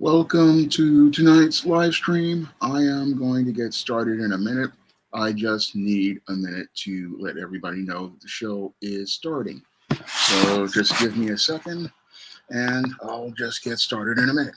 Welcome to tonight's live stream. I am going to get started in a minute. I just need a minute to let everybody know that the show is starting. So just give me a second and I'll just get started in a minute.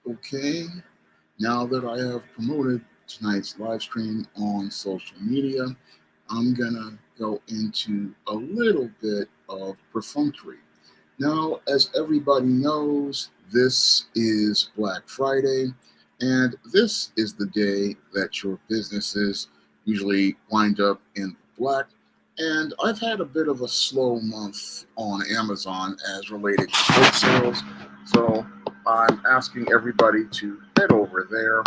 Okay, now that I have promoted tonight's live stream on social media, I'm gonna go into a little bit of perfunctory. Now, as everybody knows, this is Black Friday, and this is the day that your businesses usually wind up in the black. And I've had a bit of a slow month on Amazon as related to book sales, so I'm asking everybody to head over there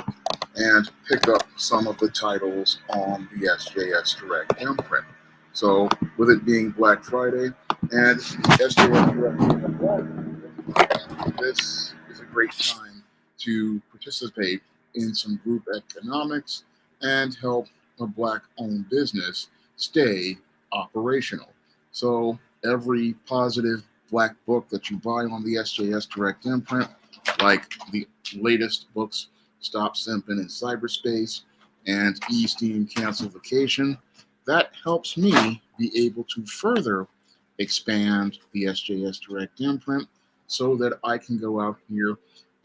and pick up some of the titles on the SJS Direct imprint. So, with it being Black Friday and SJS Direct being a Black, this is a great time to participate in some group economics and help a Black-owned business stay operational. So, every positive Black book that you buy on the SJS Direct imprint, like the latest books Stop Simping in Cyberspace, and E-Steam Cancel Vacation. That helps me be able to further expand the SJS Direct imprint so that I can go out here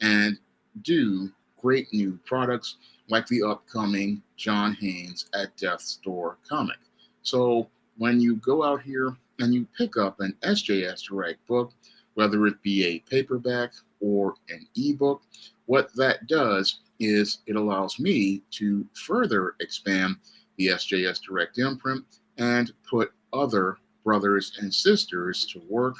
and do great new products like the upcoming John Haynes at Death's Door comic. So when you go out here and you pick up an SJS Direct book, whether it be a paperback or an ebook, what that does is it allows me to further expand the SJS Direct imprint and put other brothers and sisters to work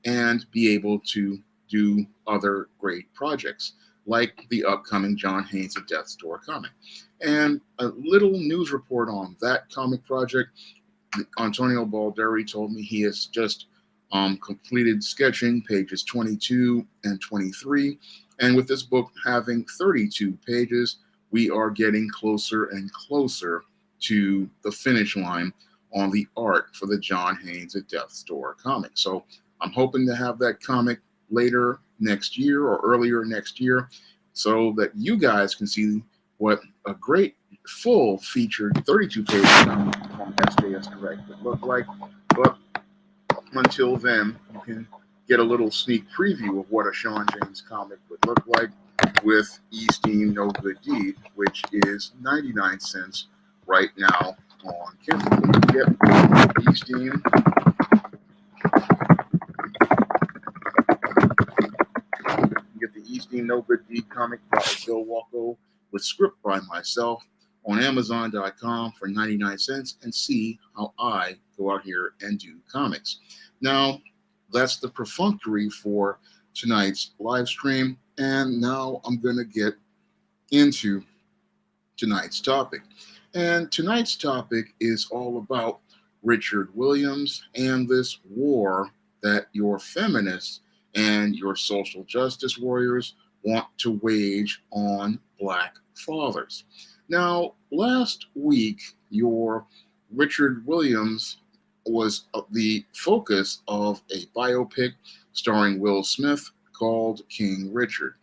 and be able to do other great projects like the upcoming John Haynes at Death's Door comic. And a little news report on that comic project. Antonio Balderi told me he has just completed sketching pages 22 and 23. And with this book having 32 pages, we are getting closer and closer to the finish line on the art for the John Haynes at Death's Door comic. So I'm hoping to have that comic later next year or earlier next year so that you guys can see what a great full featured 32-page comic from SJS Direct would look like. But until then, you can get a little sneak preview of what a Sean James comic would look like with E-Steam No Good Deed, which is 99 cents right now on Kindle. You get E-Steam. You get the E-Steam No Good Deed comic by Bill Walko with script by myself on Amazon.com for 99 cents and see how I go out here and do comics. Now, that's the perfunctory for tonight's live stream. And now I'm going to get into tonight's topic. And tonight's topic is all about Richard Williams and this war that your feminists and your social justice warriors want to wage on Black fathers. Now, last week, your Richard Williams was the focus of a biopic starring Will Smith called King Richard.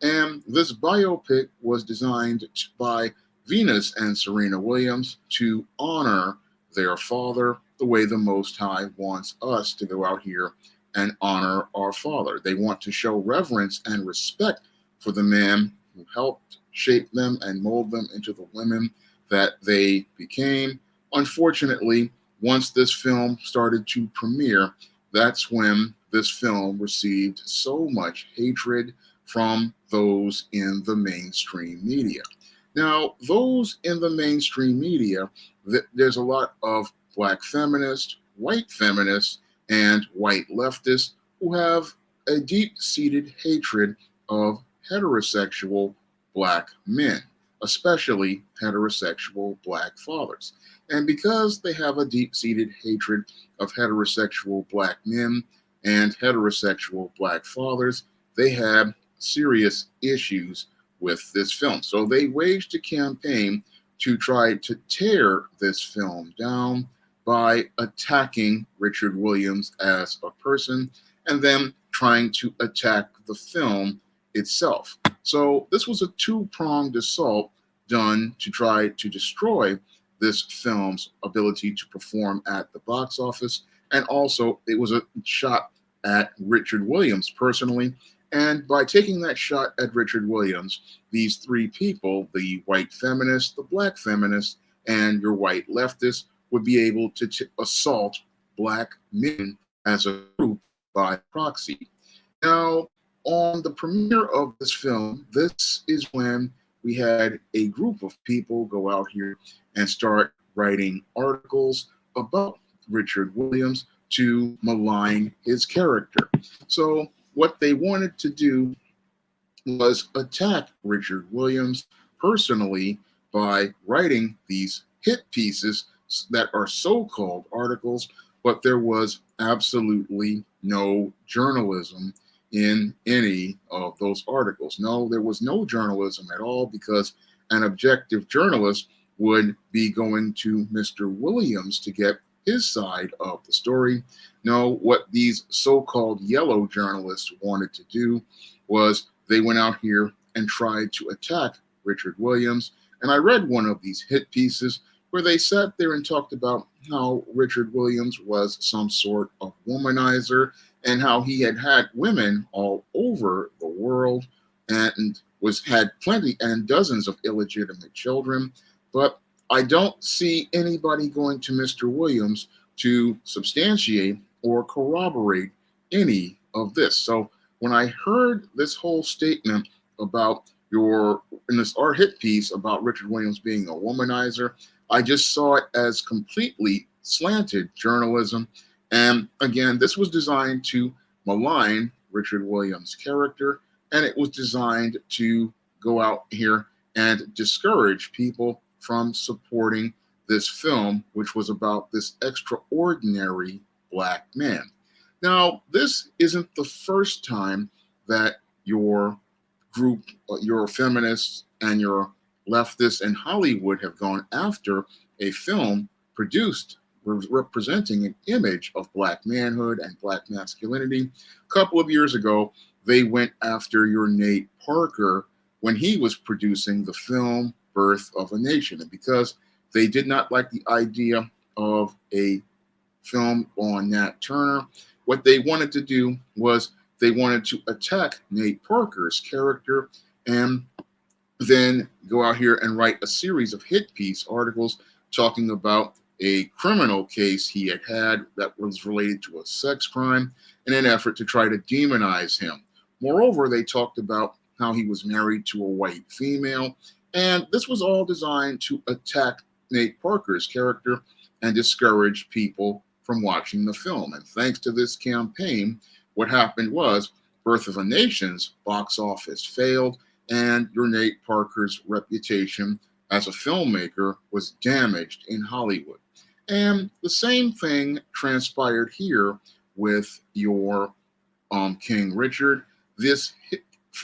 And this biopic was designed by Venus and Serena Williams to honor their father the way the Most High wants us to go out here and honor our father. They want to show reverence and respect for the man who helped shape them and mold them into the women that they became. Unfortunately, once this film started to premiere, that's when this film received so much hatred from those in the mainstream media. Now, those in the mainstream media, there's a lot of black feminists, and white leftists who have a deep seated hatred of heterosexual black men, especially heterosexual black fathers. And because they have a deep seated hatred of heterosexual black men and heterosexual black fathers, they have serious issues with this film. So they waged a campaign to try to tear this film down by attacking Richard Williams as a person and then trying to attack the film itself. So this was a two-pronged assault done to try to destroy this film's ability to perform at the box office. And also, it was a shot at Richard Williams personally. And by taking that shot at Richard Williams, these three people, the white feminist, the black feminist, and your white leftist, would be able to assault black men as a group by proxy. Now, on the premiere of this film, this is when we had a group of people go out here and start writing articles about Richard Williams to malign his character. So, what they wanted to do was attack Richard Williams personally by writing these hit pieces that are so-called articles, but there was absolutely no journalism in any of those articles. No, there was no journalism at all because an objective journalist would be going to Mr. Williams to get his side of the story. No, what these so-called yellow journalists wanted to do was they went out here and tried to attack Richard Williams. And I read one of these hit pieces where they sat there and talked about how Richard Williams was some sort of womanizer and how he had women all over the world and had plenty and dozens of illegitimate children. But I don't see anybody going to Mr. Williams to substantiate or corroborate any of this. So when I heard this whole statement about our hit piece about Richard Williams being a womanizer, I just saw it as completely slanted journalism. And again, this was designed to malign Richard Williams' character, and it was designed to go out here and discourage people from supporting this film, which was about this extraordinary black man. Now, this isn't the first time that your group, your feminists and your leftists in Hollywood have gone after a film produced representing an image of black manhood and black masculinity. A couple of years ago, they went after your Nate Parker when he was producing the film Birth of a Nation. And because they did not like the idea of a film on Nat Turner, what they wanted to do was they wanted to attack Nate Parker's character and then go out here and write a series of hit piece articles talking about a criminal case he had that was related to a sex crime in an effort to try to demonize him. Moreover, they talked about how he was married to a white female, and this was all designed to attack Nate Parker's character and discourage people from watching the film. And thanks to this campaign, what happened was Birth of a Nation's box office failed, and your Nate Parker's reputation as a filmmaker was damaged in Hollywood. And the same thing transpired here with your King Richard. This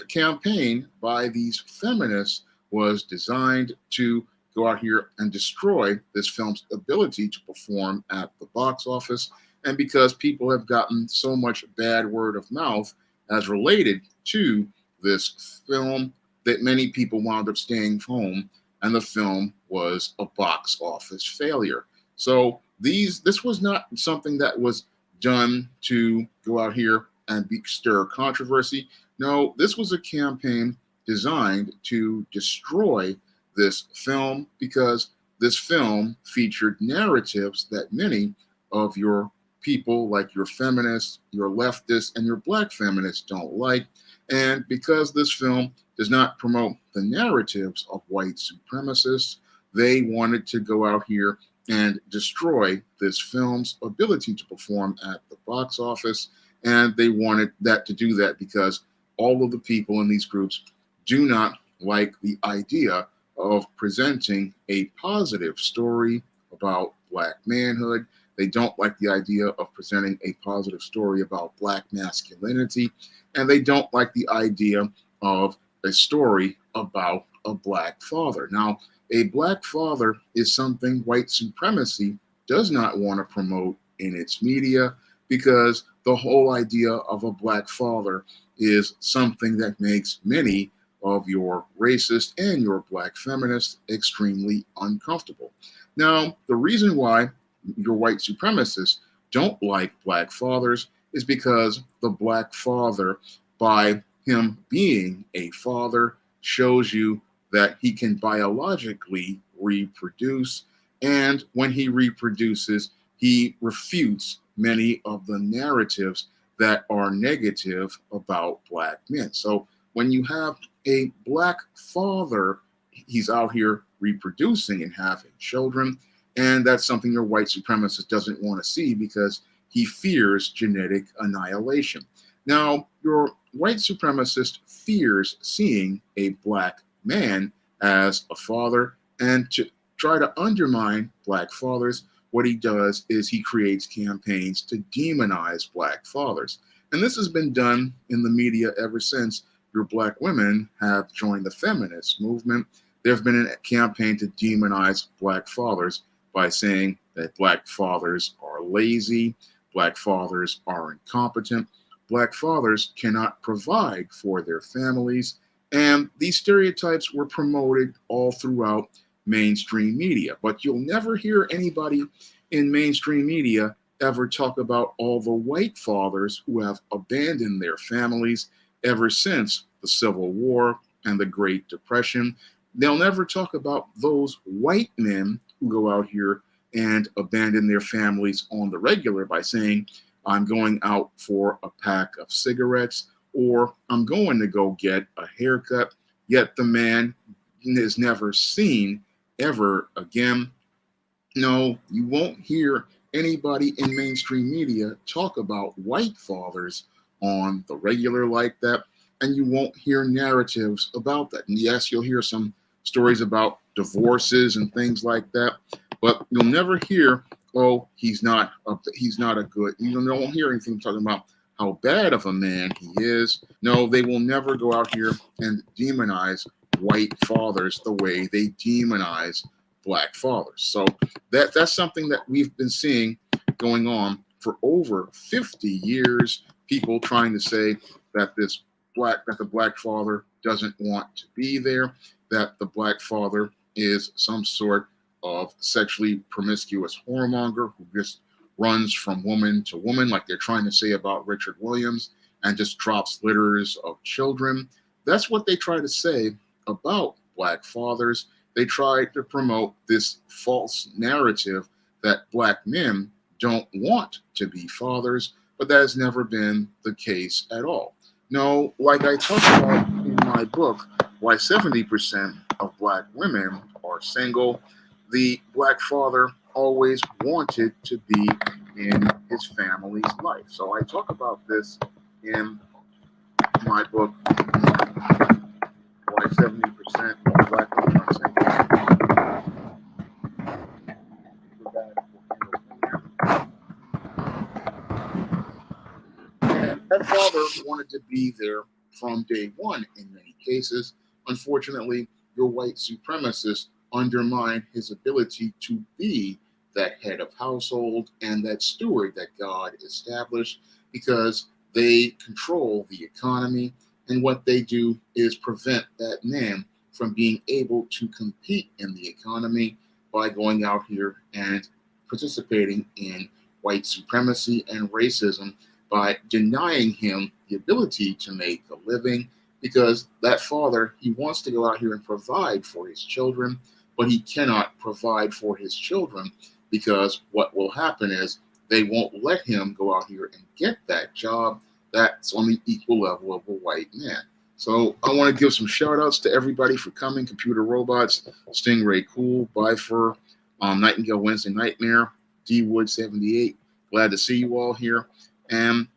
campaign by these feminists was designed to go out here and destroy this film's ability to perform at the box office. And because people have gotten so much bad word of mouth as related to this film, that many people wound up staying home, and the film was a box office failure. So this was not something that was done to go out here and stir controversy. No, this was a campaign designed to destroy this film because this film featured narratives that many of your people, like your feminists, your leftists, and your black feminists, don't like. And because this film does not promote the narratives of white supremacists, they wanted to go out here and destroy this film's ability to perform at the box office. And they wanted that to do that because all of the people in these groups do not like the idea of presenting a positive story about black manhood. They don't like the idea of presenting a positive story about black masculinity. And they don't like the idea of a story about a black father. Now, a black father is something white supremacy does not want to promote in its media because the whole idea of a black father is something that makes many of your racist and your black feminists extremely uncomfortable. Now, the reason why your white supremacists don't like black fathers is because the black father, by him being a father, shows you that he can biologically reproduce. And when he reproduces, he refutes many of the narratives that are negative about black men. So when you have a black father, he's out here reproducing and having children. And that's something your white supremacist doesn't want to see because he fears genetic annihilation. Now, your white supremacist fears seeing a black man as a father, and to try to undermine black fathers, what he does is he creates campaigns to demonize black fathers. And this has been done in the media ever since your black women have joined the feminist movement. There's been a campaign to demonize black fathers by saying that black fathers are lazy, black fathers are incompetent, black fathers cannot provide for their families. And these stereotypes were promoted all throughout mainstream media. But you'll never hear anybody in mainstream media ever talk about all the white fathers who have abandoned their families ever since the Civil War and the Great Depression. They'll never talk about those white men who go out here and abandon their families on the regular by saying, I'm going out for a pack of cigarettes, or I'm going to go get a haircut, yet the man is never seen ever again. No, you won't hear anybody in mainstream media talk about white fathers on the regular like that, and you won't hear narratives about that. And yes, you'll hear some stories about divorces and things like that, but you'll never hear, oh, he's not a good, you don't hear anything talking about how bad of a man he is. No, they will never go out here and demonize white fathers the way they demonize black fathers. So that's something that we've been seeing going on for over 50 years. People trying to say that the black father doesn't want to be there, that the black father is some sort of sexually promiscuous whoremonger who just runs from woman to woman, like they're trying to say about Richard Williams, and just drops litters of children. That's what they try to say about black fathers. They try to promote this false narrative that black men don't want to be fathers, but that has never been the case at all. No, like I talk about in my book, Why 70% of black women are single, the black father always wanted to be in his family's life. So I talk about this in my book, Why 70% of black women are single. And that father wanted to be there from day one in many cases. Unfortunately, your white supremacists undermine his ability to be that head of household and that steward that God established, because they control the economy. And what they do is prevent that man from being able to compete in the economy by going out here and participating in white supremacy and racism, by denying him the ability to make a living, because that father, he wants to go out here and provide for his children, but he cannot provide for his children, because what will happen is they won't let him go out here and get that job that's on the equal level of a white man. So I want to give some shout outs to everybody for coming. Computer Robots, Stingray Cool, Bifer, Nightingale Wednesday Nightmare, D Wood 78. Glad to see you all here. And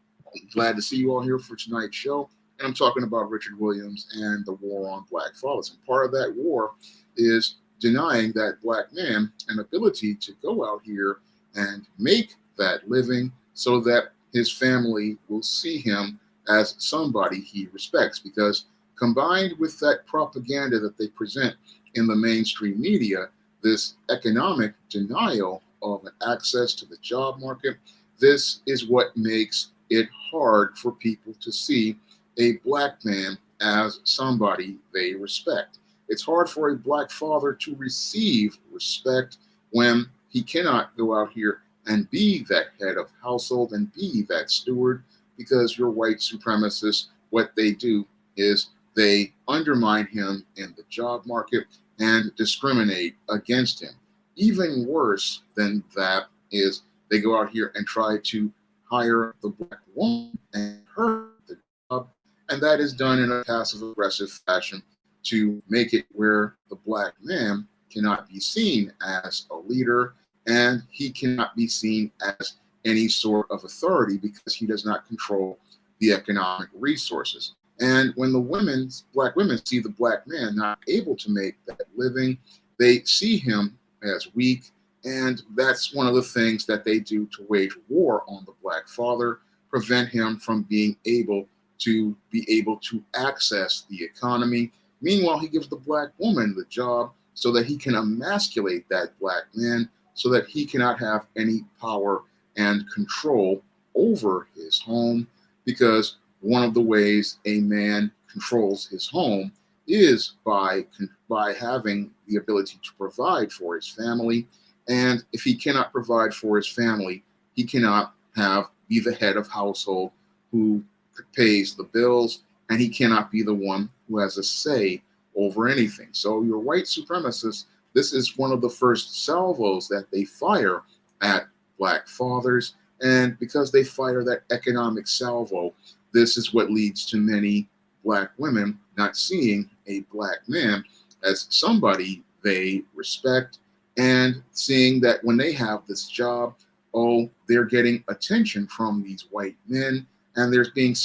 glad to see you all here for tonight's show. And I'm talking about Richard Williams and the war on black fathers. And part of that war is denying that black man an ability to go out here and make that living, so that his family will see him as somebody he respects. Because combined with that propaganda that they present in the mainstream media, this economic denial of an access to the job market, this is what makes it hard for people to see a black man as somebody they respect. It's hard for a black father to receive respect when he cannot go out here and be that head of household and be that steward, because your white supremacists, what they do is they undermine him in the job market and discriminate against him. Even worse than that is they go out here and try to hire the black woman and her the job, and that is done in a passive aggressive fashion to make it where the black man cannot be seen as a leader, and he cannot be seen as any sort of authority, because he does not control the economic resources. And when the black women see the black man not able to make that living, they see him as weak. And that's one of the things that they do to wage war on the black father, prevent him from being able to access the economy. Meanwhile, he gives the black woman the job so that he can emasculate that black man, so that he cannot have any power and control over his home. Because one of the ways a man controls his home is by having the ability to provide for his family. And if he cannot provide for his family, he cannot be the head of household who pays the bills, and he cannot be the one who has a say over anything. So your white supremacists, this is one of the first salvos that they fire at black fathers. And because they fire that economic salvo, this is what leads to many black women not seeing a black man as somebody they respect, and seeing that when they have this job, oh, they're getting attention from these white men, and they're being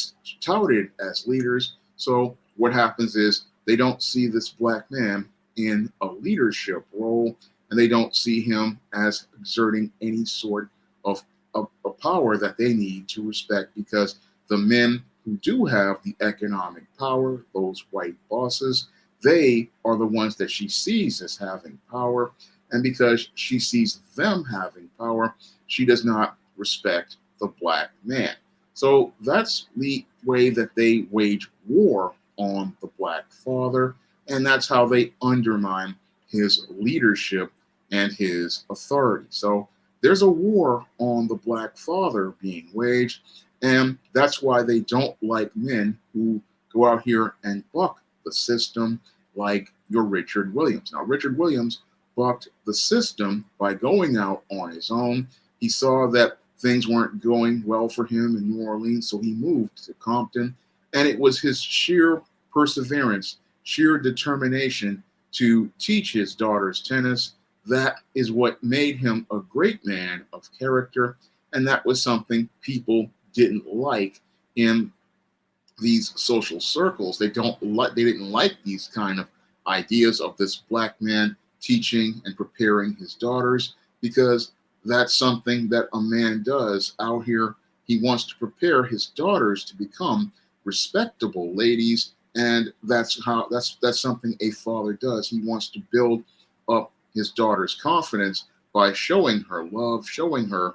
touted as leaders. So what happens is they don't see this black man in a leadership role, and they don't see him as exerting any sort of a power that they need to respect, because the men who do have the economic power, those white bosses, they are the ones that she sees as having power. And because she sees them having power, she does not respect the black man. So that's the way that they wage war on the black father. And that's how they undermine his leadership and his authority. So there's a war on the black father being waged. And that's why they don't like men who go out here and buck the system, like your Richard Williams. Now, Richard Williams bucked the system by going out on his own. He saw that things weren't going well for him in New Orleans, so he moved to Compton. And it was his sheer perseverance, sheer determination to teach his daughters tennis. That is what made him a great man of character. And that was something people didn't like in these social circles. They didn't like these kind of ideas of this black man teaching and preparing his daughters, because that's something that a man does out here. He wants to prepare his daughters to become respectable ladies, and that's something a father does. He wants to build up his daughter's confidence by showing her love, showing her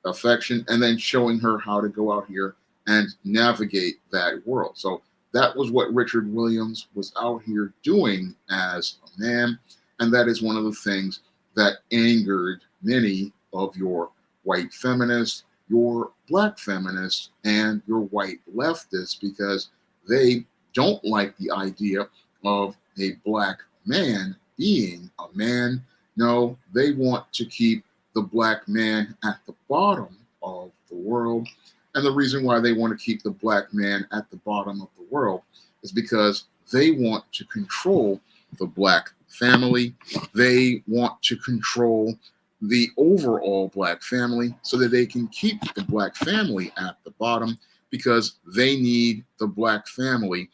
affection, and then showing her how to go out here and navigate that world. So that was what Richard Williams was out here doing as a man. And that is one of the things that angered many of your white feminists, your black feminists, and your white leftists, because they don't like the idea of a black man being a man. No, they want to keep the black man at the bottom of the world. And the reason why they want to keep the black man at the bottom of the world is because they want to control the black family. They want to control the overall black family so that they can keep the black family at the bottom, because they need the black family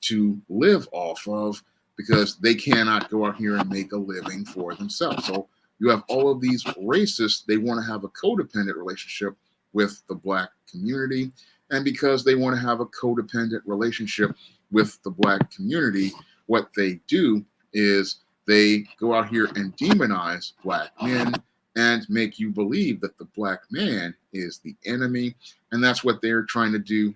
to live off of, because they cannot go out here and make a living for themselves. So you have all of these racists, they want to have a codependent relationship with the black community. And because they want to have a codependent relationship with the black community, what they do is they go out here and demonize black men and make you believe that the black man is the enemy. And that's what they're trying to do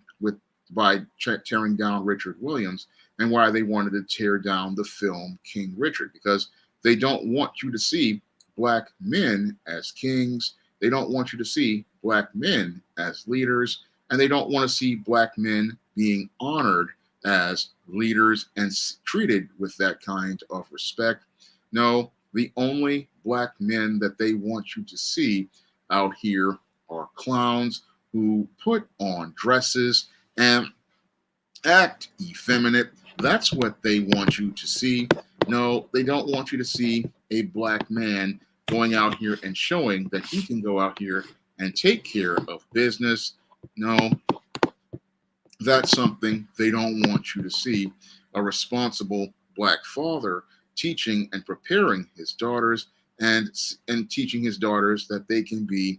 by tearing down Richard Williams, and why they wanted to tear down the film King Richard, because they don't want you to see black men as kings. They don't want you to see black men as leaders, and they don't want to see black men being honored as leaders and treated with that kind of respect. No, the only black men that they want you to see out here are clowns who put on dresses and act effeminate. That's what they want you to see. No, they don't want you to see a black man going out here and showing that he can go out here and take care of business. No, that's something they don't want you to see. A responsible black father teaching and preparing his daughters, and teaching his daughters that they can be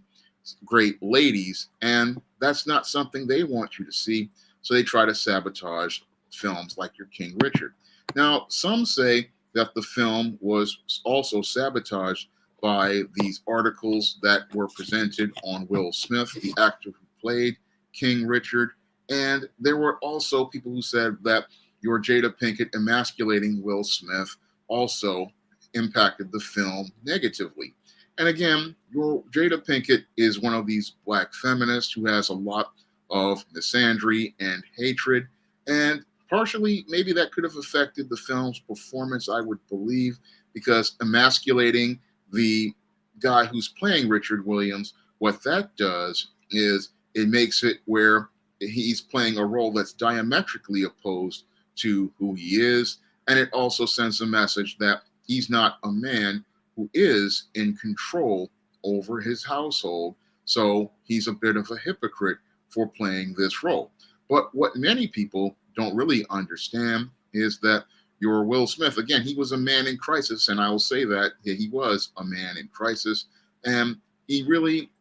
great ladies. And that's not something they want you to see. So they try to sabotage films like your King Richard. Now, some say that the film was also sabotaged by these articles that were presented on Will Smith, the actor who played King Richard. And there were also people who said that your Jada Pinkett emasculating Will Smith also impacted the film negatively. And again, your Jada Pinkett is one of these black feminists who has a lot of misandry and hatred. And partially, maybe that could have affected the film's performance, I would believe, because emasculating the guy who's playing Richard Williams, what that does is it makes it where he's playing a role that's diametrically opposed to who he is. And it also sends a message that he's not a man who is in control over his household. So he's a bit of a hypocrite for playing this role. But what many people don't really understand is that your Will Smith, again, he was a man in crisis, and I will say that he was a man in crisis, and he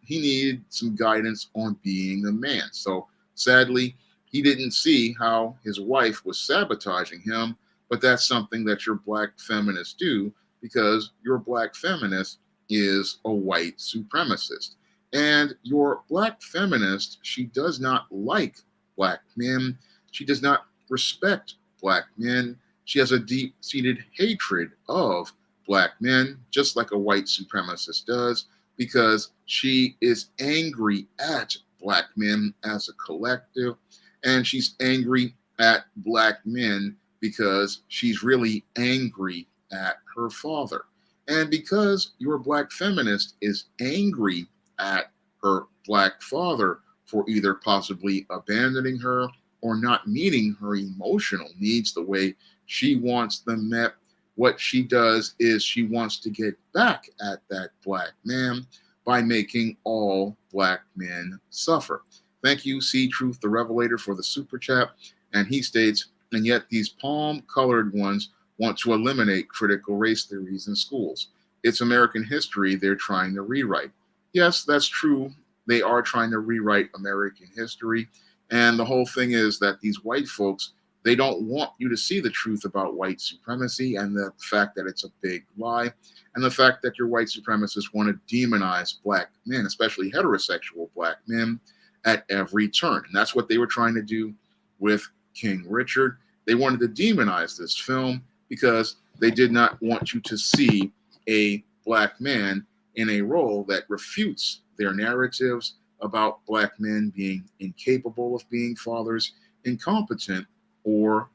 needed some guidance on being a man. So sadly, he didn't see how his wife was sabotaging him, but that's something that your black feminists do, because your black feminist is a white supremacist. And your black feminist, she does not like black men. She does not respect black men. She has a deep-seated hatred of black men, just like a white supremacist does, because she is angry at black men as a collective, and she's angry at black men because she's really angry at her father. And because your black feminist is angry at her black father for either possibly abandoning her or not meeting her emotional needs the way she wants them met, what she does is she wants to get back at that black man by making all black men suffer. Thank you, C Truth the Revelator, for the super chat. And he states, and yet these palm-colored ones want to eliminate critical race theories in schools. It's American history they're trying to rewrite. Yes, that's true. They are trying to rewrite American history. And the whole thing is that these white folks they don't want you to see the truth about white supremacy and the fact that it's a big lie, and the fact that your white supremacists want to demonize black men, especially heterosexual black men, at every turn. And that's what they were trying to do with King Richard. They wanted to demonize this film because they did not want you to see a black man in a role that refutes their narratives about black men being incapable of being fathers, incompetent, or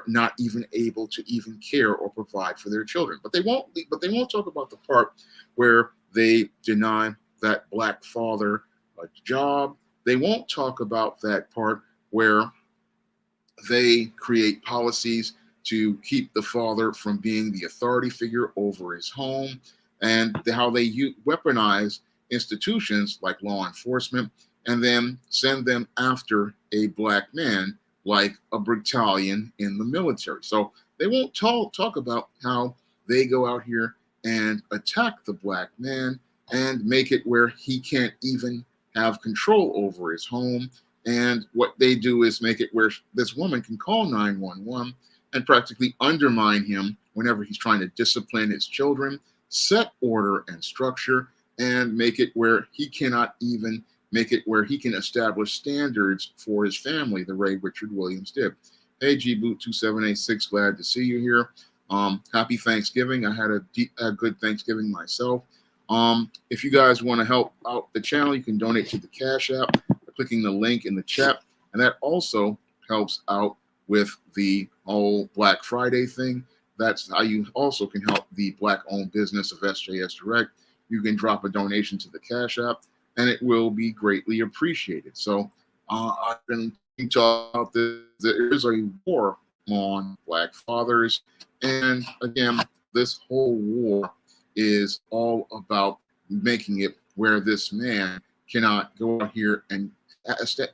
not even able to even care or provide for their children. But they won't talk about the part where they deny that black father a job. They won't talk about that part where they create policies to keep the father from being the authority figure over his home, and how they weaponize institutions like law enforcement and then send them after a black man like a battalion in the military. So they won't talk about how they go out here and attack the black man and make it where he can't even have control over his home. And what they do is make it where this woman can call 911 and practically undermine him whenever he's trying to discipline his children, set order and structure, and make it where he cannot even make it where he can establish standards for his family the way Richard Williams did. Hey, Gboot2786, glad to see you here. Happy Thanksgiving. I had a good Thanksgiving myself. If you guys want to help out the channel, you can donate to the Cash App by clicking the link in the chat. And that also helps out with the whole Black Friday thing. That's how you also can help the Black-owned business of SJS Direct. You can drop a donation to the Cash App, and it will be greatly appreciated. So I've been talking about this. There is a war on Black fathers. And again, this whole war is all about making it where this man cannot go out here and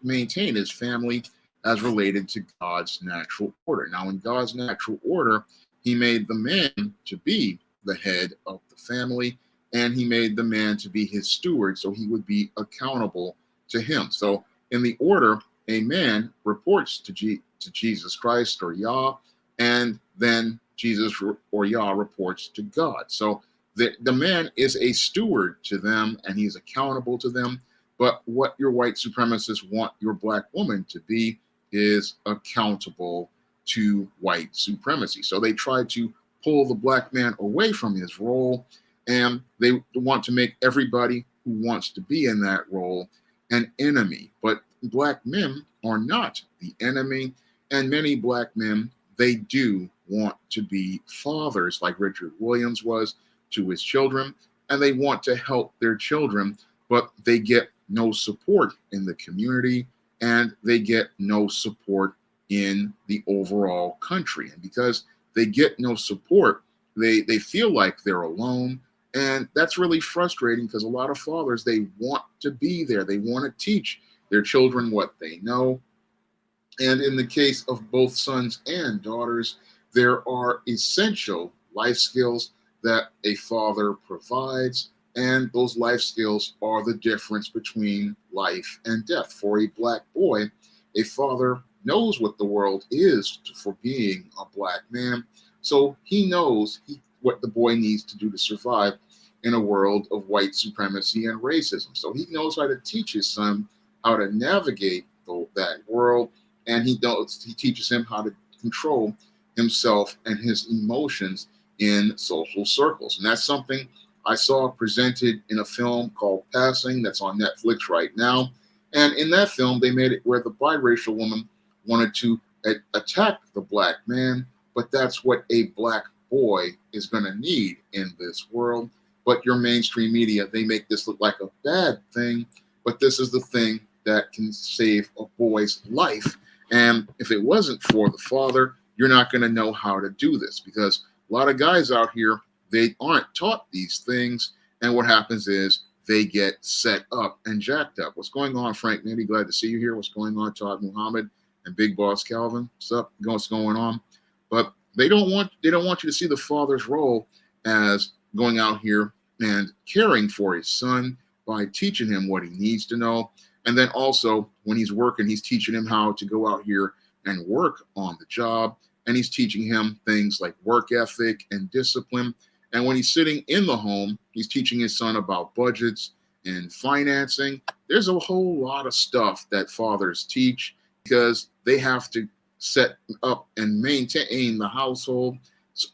maintain his family as related to God's natural order. Now, in God's natural order, he made the man to be the head of the family, and he made the man to be his steward, so he would be accountable to him. So in the order, a man reports to Jesus Christ or Yah, and then Jesus or Yah reports to God. So the man is a steward to them, and he's accountable to them. But what your white supremacists want your black woman to be is accountable to white supremacy. So they try to pull the black man away from his role, and they want to make everybody who wants to be in that role an enemy. But black men are not the enemy, and many black men, they do want to be fathers like Richard Williams was to his children, and they want to help their children, but they get no support in the community, and they get no support in the overall country. And because they get no support, they feel like they're alone. And that's really frustrating, because a lot of fathers, they want to be there. They want to teach their children what they know. And in the case of both sons and daughters, there are essential life skills that a father provides. And those life skills are the difference between life and death. For a black boy, a father knows what the world is for being a black man. So he knows what the boy needs to do to survive in a world of white supremacy and racism. So he knows how to teach his son how to navigate that world, and he teaches him how to control himself and his emotions in social circles. And that's something I saw presented in a film called Passing that's on Netflix right now. And in that film, they made it where the biracial woman wanted to attack the black man, but that's what a black boy is going to need in this world. But your mainstream media, they make this look like a bad thing, but this is the thing that can save a boy's life. And if it wasn't for the father, you're not going to know how to do this, because a lot of guys out here, they aren't taught these things. And what happens is they get set up and jacked up. What's going on, Frank Nitty? Glad to see you here. What's going on, Todd Muhammad and Big Boss Calvin? What's going on? But they don't want you to see the father's role as going out here and caring for his son by teaching him what he needs to know. And then also when he's working, he's teaching him how to go out here and work on the job. And he's teaching him things like work ethic and discipline. And when he's sitting in the home, he's teaching his son about budgets and financing. There's a whole lot of stuff that fathers teach because they have to set up and maintain the household's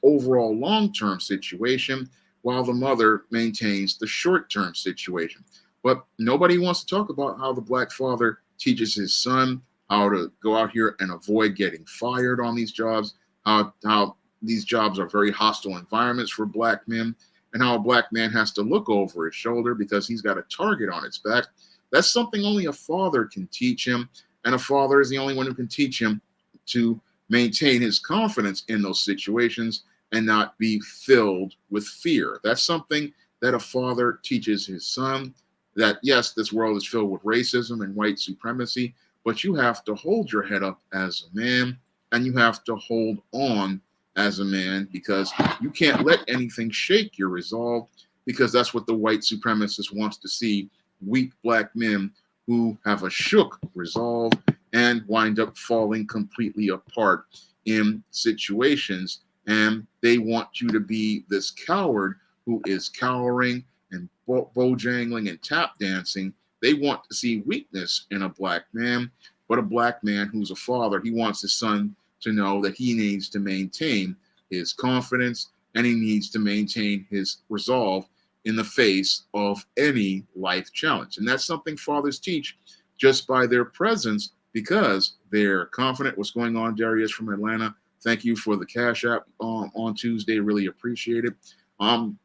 overall long-term situation while the mother maintains the short-term situation. But nobody wants to talk about how the black father teaches his son how to go out here and avoid getting fired on these jobs, how these jobs are very hostile environments for black men, and how a black man has to look over his shoulder because he's got a target on his back. That's something only a father can teach him, and a father is the only one who can teach him to maintain his confidence in those situations and not be filled with fear. That's something that a father teaches his son, that yes, this world is filled with racism and white supremacy, but you have to hold your head up as a man, and you have to hold on as a man, because you can't let anything shake your resolve, because that's what the white supremacist wants to see: weak black men who have a shook resolve and wind up falling completely apart in situations. And they want you to be this coward who is cowering and bojangling and tap dancing. They want to see weakness in a black man, but a black man who's a father, he wants his son to know that he needs to maintain his confidence and he needs to maintain his resolve in the face of any life challenge. And that's something fathers teach just by their presence, because they're confident. What's going on, Darius from Atlanta? Thank you for the Cash App on Tuesday. Really appreciate it.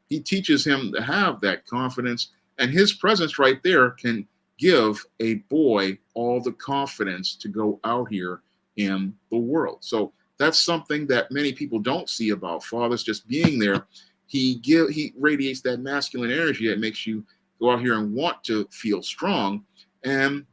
He teaches him to have that confidence, and his presence right there can give a boy all the confidence to go out here in the world. So that's something that many people don't see about fathers. Just being there, he radiates that masculine energy that makes you go out here and want to feel strong. And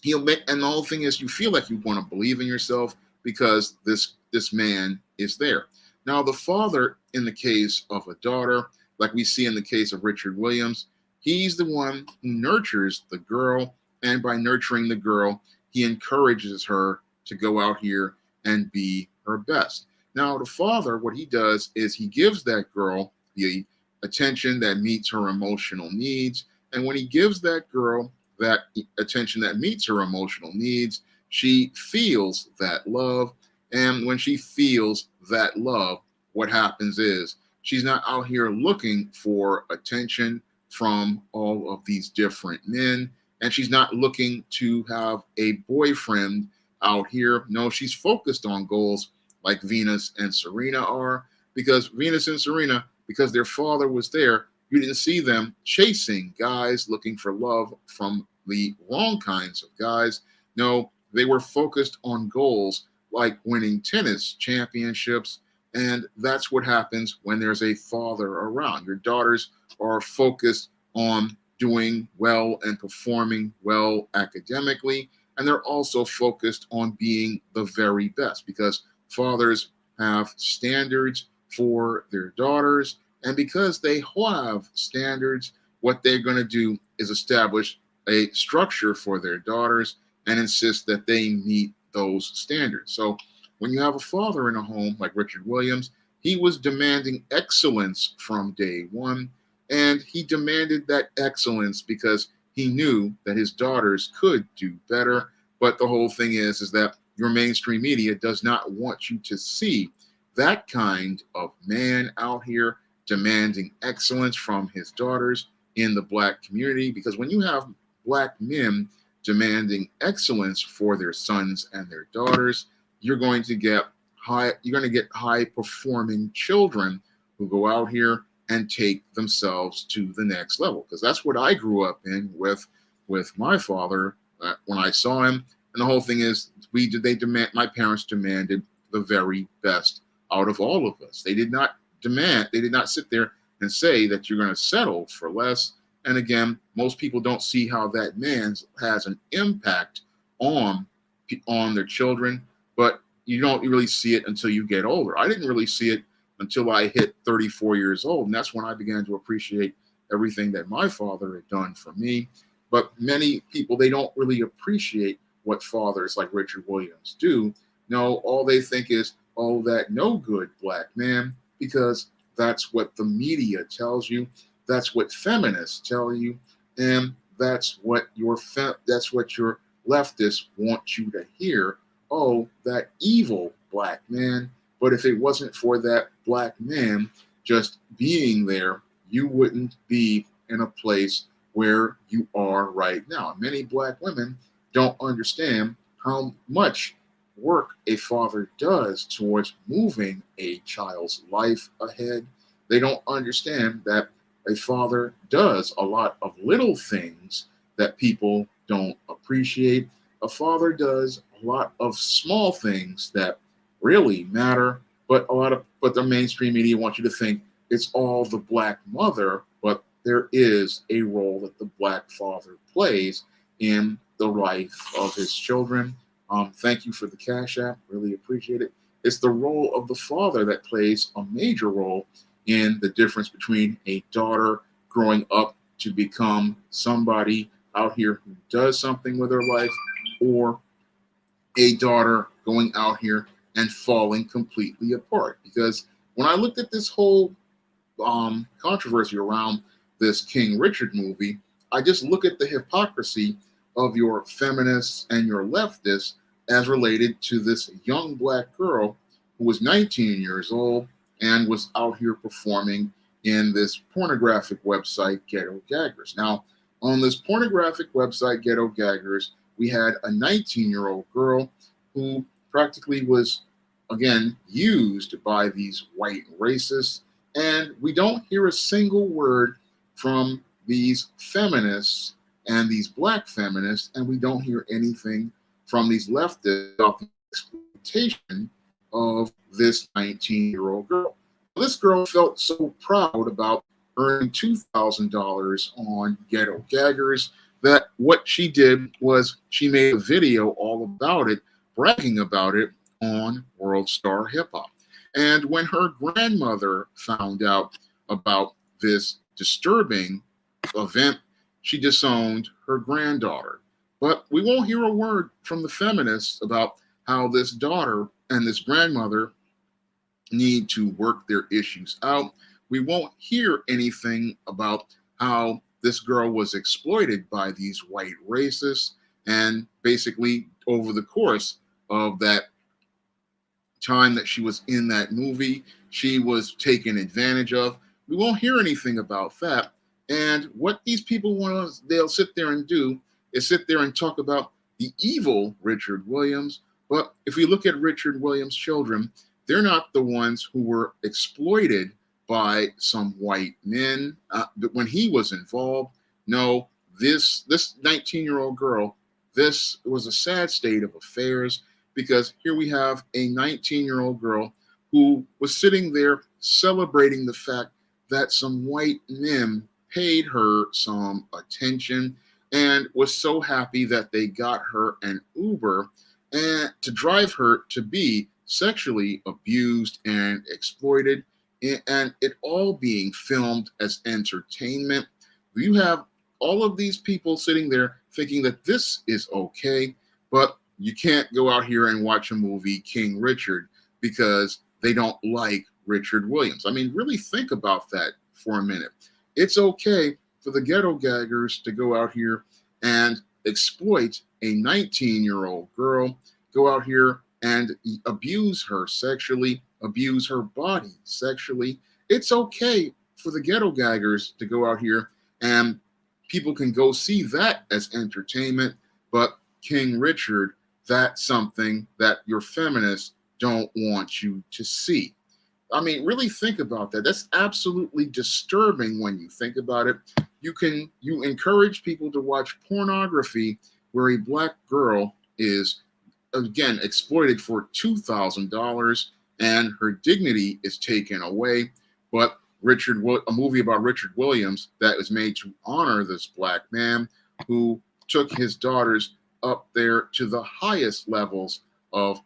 and the whole thing is, you feel like you want to believe in yourself because this man is there. Now, the father, in the case of a daughter, like we see in the case of Richard Williams, he's the one who nurtures the girl, and by nurturing the girl, he encourages her to go out here and be her best. Now, the father, what he does is he gives that girl the attention that meets her emotional needs. And when he gives that girl that attention that meets her emotional needs, she feels that love. And when she feels that love, what happens is she's not out here looking for attention from all of these different men, and she's not looking to have a boyfriend out here. No, she's focused on goals like Venus and Serena are, because Venus and Serena, because their father was there, you didn't see them chasing guys looking for love from the wrong kinds of guys. No, they were focused on goals like winning tennis championships. And that's what happens when there's a father around. Your daughters are focused on doing well and performing well academically. And they're also focused on being the very best, because fathers have standards for their daughters. And because they have standards, what they're going to do is establish a structure for their daughters and insist that they meet those standards. So when you have a father in a home like Richard Williams, he was demanding excellence from day one. And he demanded that excellence because he knew that his daughters could do better. But the whole thing is that your mainstream media does not want you to see that kind of man out here demanding excellence from his daughters in the black community. Because when you have black men demanding excellence for their sons and their daughters, you're going to get high performing children who go out here and take themselves to the next level. Because that's what I grew up in with my father when I saw him. And the whole thing is, my parents demanded the very best out of all of us. They did not sit there and say that you're going to settle for less. And again, most people don't see how that man has an impact on their children, but you don't really see it until you get older. I didn't really see it until I hit 34 years old, and that's when I began to appreciate everything that my father had done for me. But many people, they don't really appreciate what fathers like Richard Williams do, No, all they think is, oh, that no good black man, because that's what the media tells you. That's what feminists tell you, and that's what your leftists want you to hear. Oh, that evil black man. But if it wasn't for that black man just being there, you wouldn't be in a place where you are right now. Many black women don't understand how much work a father does towards moving a child's life ahead. They don't understand that a father does a lot of little things that people don't appreciate. A father does a lot of small things that really matter, but the mainstream media wants you to think it's all the black mother, but there is a role that the black father plays in the life of his children. Thank you for the Cash App. Really appreciate it. It's the role of the father that plays a major role in the difference between a daughter growing up to become somebody out here who does something with her life, or a daughter going out here and falling completely apart. Because when I looked at this whole controversy around this King Richard movie, I just look at the hypocrisy of your feminists and your leftists as related to this young black girl who was 19 years old and was out here performing in this pornographic website, Ghetto Gaggers. Now, on this pornographic website, Ghetto Gaggers, we had a 19-year-old girl who practically was, again, used by these white racists. And we don't hear a single word from these feminists and these black feminists, and we don't hear anything from these leftists about the exploitation of this 19-year-old girl. This girl felt so proud about earning $2,000 on Ghetto Gaggers that what she did was she made a video all about it, bragging about it on World Star Hip Hop. And when her grandmother found out about this disturbing event, she disowned her granddaughter. But we won't hear a word from the feminists about how this daughter and this grandmother need to work their issues out. We won't hear anything about how this girl was exploited by these white racists, and basically over the course of that time that she was in that movie, she was taken advantage of. We won't hear anything about that. And what these people want to, they'll sit there and do is sit there and talk about the evil Richard Williams. But if we look at Richard Williams' children, they're not the ones who were exploited by some white men when he was involved. No, this 19-year-old girl, this was a sad state of affairs, because here we have a 19-year-old girl who was sitting there celebrating the fact that some white men paid her some attention and was so happy that they got her an Uber and to drive her to be sexually abused and exploited, and it all being filmed as entertainment. You have all of these people sitting there thinking that this is okay, but you can't go out here and watch a movie, King Richard, because they don't like Richard Williams. I mean, really think about that for a minute. It's okay for the Ghetto Gaggers to go out here and exploit a 19-year-old girl, go out here and abuse her sexually, abuse her body sexually. It's okay for the Ghetto Gaggers to go out here and people can go see that as entertainment, but King Richard, that's something that your feminists don't want you to see. I mean, really think about that. That's absolutely disturbing when you think about it. You encourage people to watch pornography where a black girl is, again, exploited for $2,000 and her dignity is taken away. But a movie about Richard Williams that was made to honor this black man who took his daughters up there to the highest levels of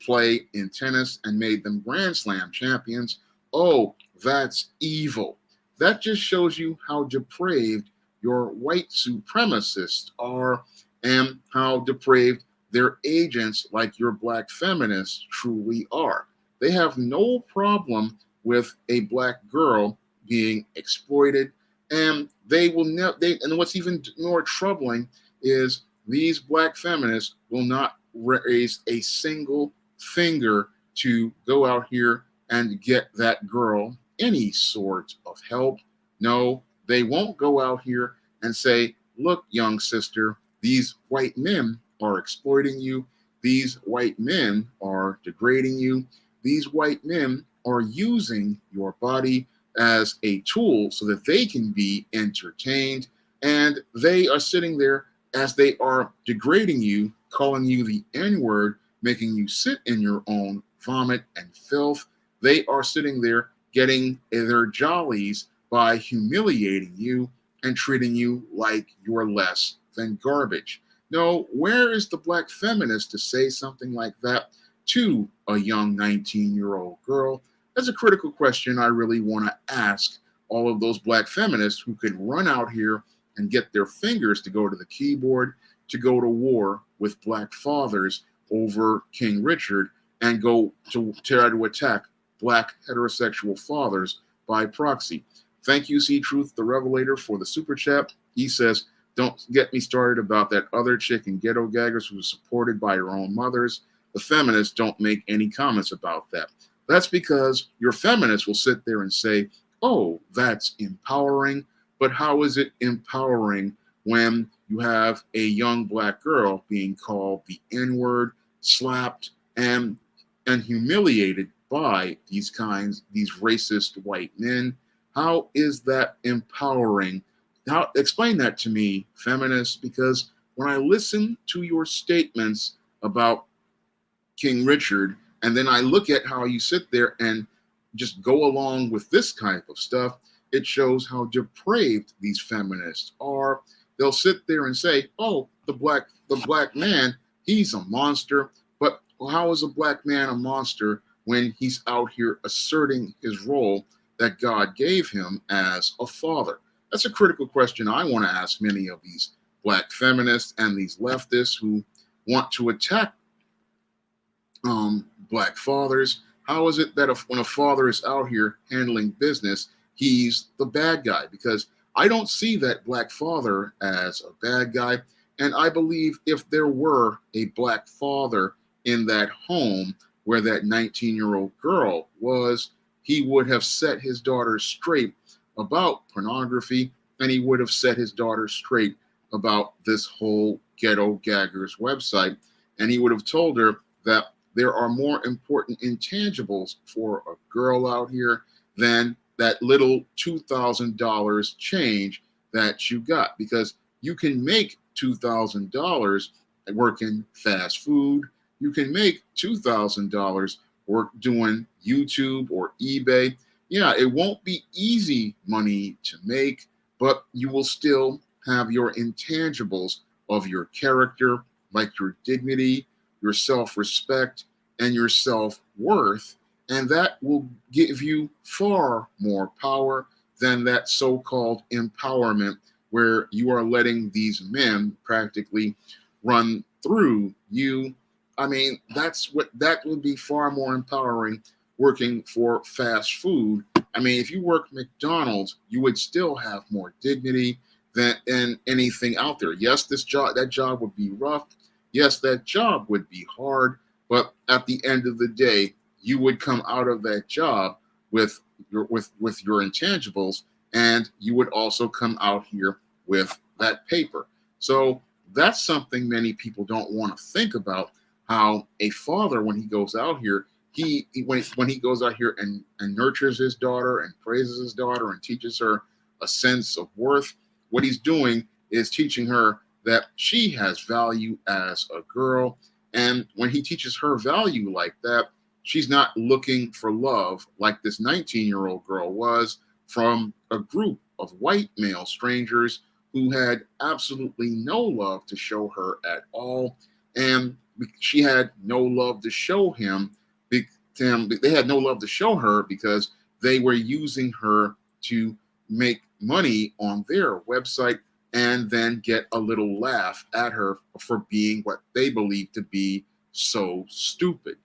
play in tennis and made them Grand Slam champions. Oh, that's evil. That just shows you how depraved your white supremacists are and how depraved they're agents like your black feminists truly are. They have no problem with a black girl being exploited, and they will never. And what's even more troubling is these black feminists will not raise a single finger to go out here and get that girl any sort of help. No, they won't go out here and say, look, young sister, these white men are exploiting you. These white men are degrading you. These white men are using your body as a tool so that they can be entertained. And they are sitting there as they are degrading you, calling you the N word, making you sit in your own vomit and filth. They are sitting there getting their jollies by humiliating you and treating you like you're less than garbage. No, where is the black feminist to say something like that to a young 19-year-old girl? That's a critical question I really want to ask all of those black feminists who could run out here and get their fingers to go to the keyboard, to go to war with black fathers over King Richard, and go to try to attack black heterosexual fathers by proxy. Thank you, C Truth, the Revelator, for the super chat. He says, don't get me started about that other chick in Ghetto Gaggers who was supported by her own mothers. The feminists don't make any comments about that. That's because your feminists will sit there and say, oh, that's empowering. But how is it empowering when you have a young black girl being called the N-word, slapped, and humiliated by these racist white men? How is that empowering? Explain that to me, feminists, because when I listen to your statements about King Richard, and then I look at how you sit there and just go along with this type of stuff, it shows how depraved these feminists are. They'll sit there and say, oh, the black man, he's a monster. But how is a black man a monster when he's out here asserting his role that God gave him as a father? That's a critical question I want to ask many of these black feminists and these leftists who want to attack black fathers. How is it that when a father is out here handling business, he's the bad guy? Because I don't see that black father as a bad guy. And I believe if there were a black father in that home where that 19-year-old girl was, he would have set his daughter straight about pornography, and he would have set his daughter straight about this whole Ghetto Gaggers website. And he would have told her that there are more important intangibles for a girl out here than that little $2,000 change that you got, because you can make $2,000 working fast food. You can make $2,000 work doing YouTube or eBay. Yeah, it won't be easy money to make, but you will still have your intangibles of your character, like your dignity, your self-respect, and your self-worth. And that will give you far more power than that so-called empowerment where you are letting these men practically run through you. I mean, that would be far more empowering working for fast food. I mean, if you work McDonald's, you would still have more dignity than anything out there. Yes, that job would be rough. Yes, that job would be hard. But at the end of the day, you would come out of that job with your intangibles, and you would also come out here with that paper. So that's something many people don't want to think about. How a father, when he goes out here, when he goes out here and nurtures his daughter and praises his daughter and teaches her a sense of worth, what he's doing is teaching her that she has value as a girl. And when he teaches her value like that, she's not looking for love like this 19-year-old girl was from a group of white male strangers who had absolutely no love to show her at all. And she had no love to show him. They had no love to show her because they were using her to make money on their website, and then get a little laugh at her for being what they believe to be so stupid.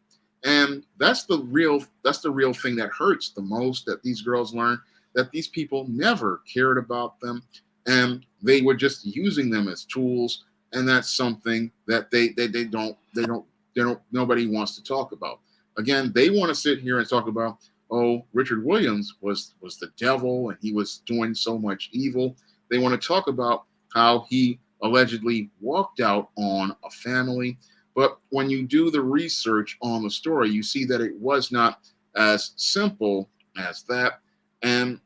And that's the real thing that hurts the most, that these girls learn, that these people never cared about them, and they were just using them as tools. And that's something that they don't nobody wants to talk about. Again, they want to sit here and talk about, oh, Richard Williams was the devil and he was doing so much evil. They want to talk about how he allegedly walked out on a family. But when you do the research on the story, you see that it was not as simple as that. And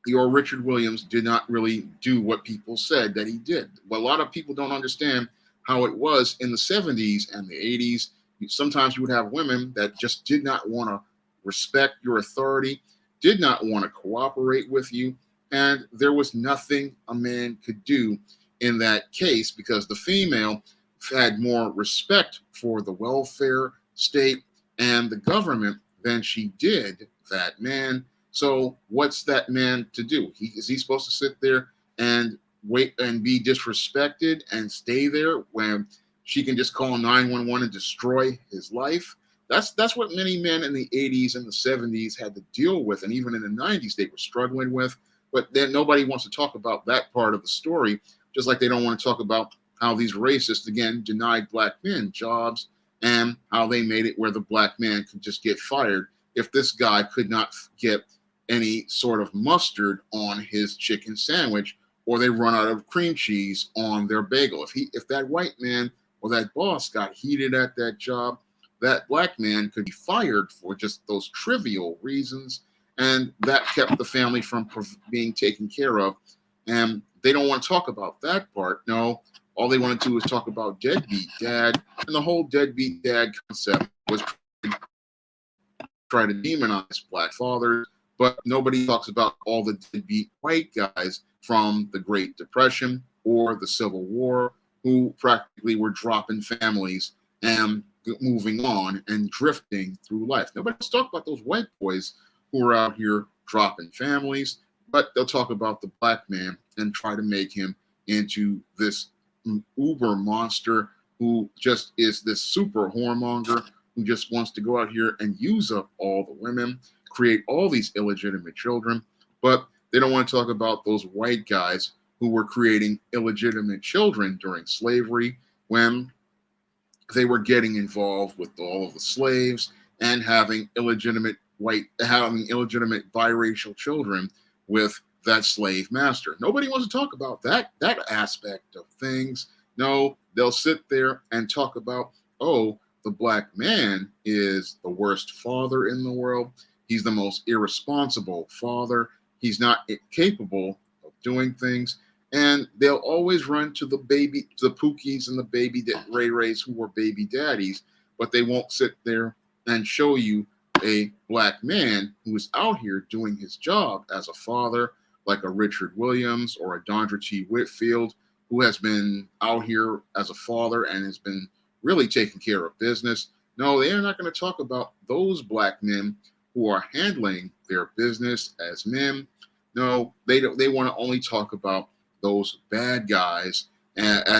your Richard Williams did not really do what people said that he did. But a lot of people don't understand how it was in the 70s and the 80s. Sometimes you would have women that just did not want to respect your authority, did not want to cooperate with you, and there was nothing a man could do in that case because the female had more respect for the welfare state and the government than she did that man. So what's that man to do? Is he supposed to sit there and wait and be disrespected and stay there when she can just call 911 and destroy his life? That's what many men in the 80s and the 70s had to deal with, and even in the 90s they were struggling with. But then nobody wants to talk about that part of the story, just like they don't want to talk about how these racists again denied black men jobs and how they made it where the black man could just get fired if this guy could not get any sort of mustard on his chicken sandwich, or they run out of cream cheese on their bagel. If that white man or that boss got heated at that job, that black man could be fired for just those trivial reasons, and that kept the family from being taken care of. And they don't want to talk about that part. No, all they want to do is talk about deadbeat dad, and the whole deadbeat dad concept was try to demonize black fathers, but nobody talks about all the deadbeat white guys from the Great Depression or the Civil War who practically were dropping families and moving on and drifting through life. Nobody's talking about those white boys who are out here dropping families, but they'll talk about the black man and try to make him into this uber monster who just is this super whoremonger who just wants to go out here and use up all the women, create all these illegitimate children. But they don't want to talk about those white guys who were creating illegitimate children during slavery when they were getting involved with all of the slaves and having illegitimate biracial children with that slave master. Nobody wants to talk about that aspect of things. No, they'll sit there and talk about, oh, the black man is the worst father in the world. He's the most irresponsible father. He's not capable of doing things. And they'll always run to the Pookies and the baby Ray Rays who were baby daddies, but they won't sit there and show you a black man who is out here doing his job as a father, like a Richard Williams or a Dondra T. Whitfield, who has been out here as a father and has been really taking care of business. No, they are not going to talk about those black men who are handling their business as men. No, they don't. They want to only talk about those bad guys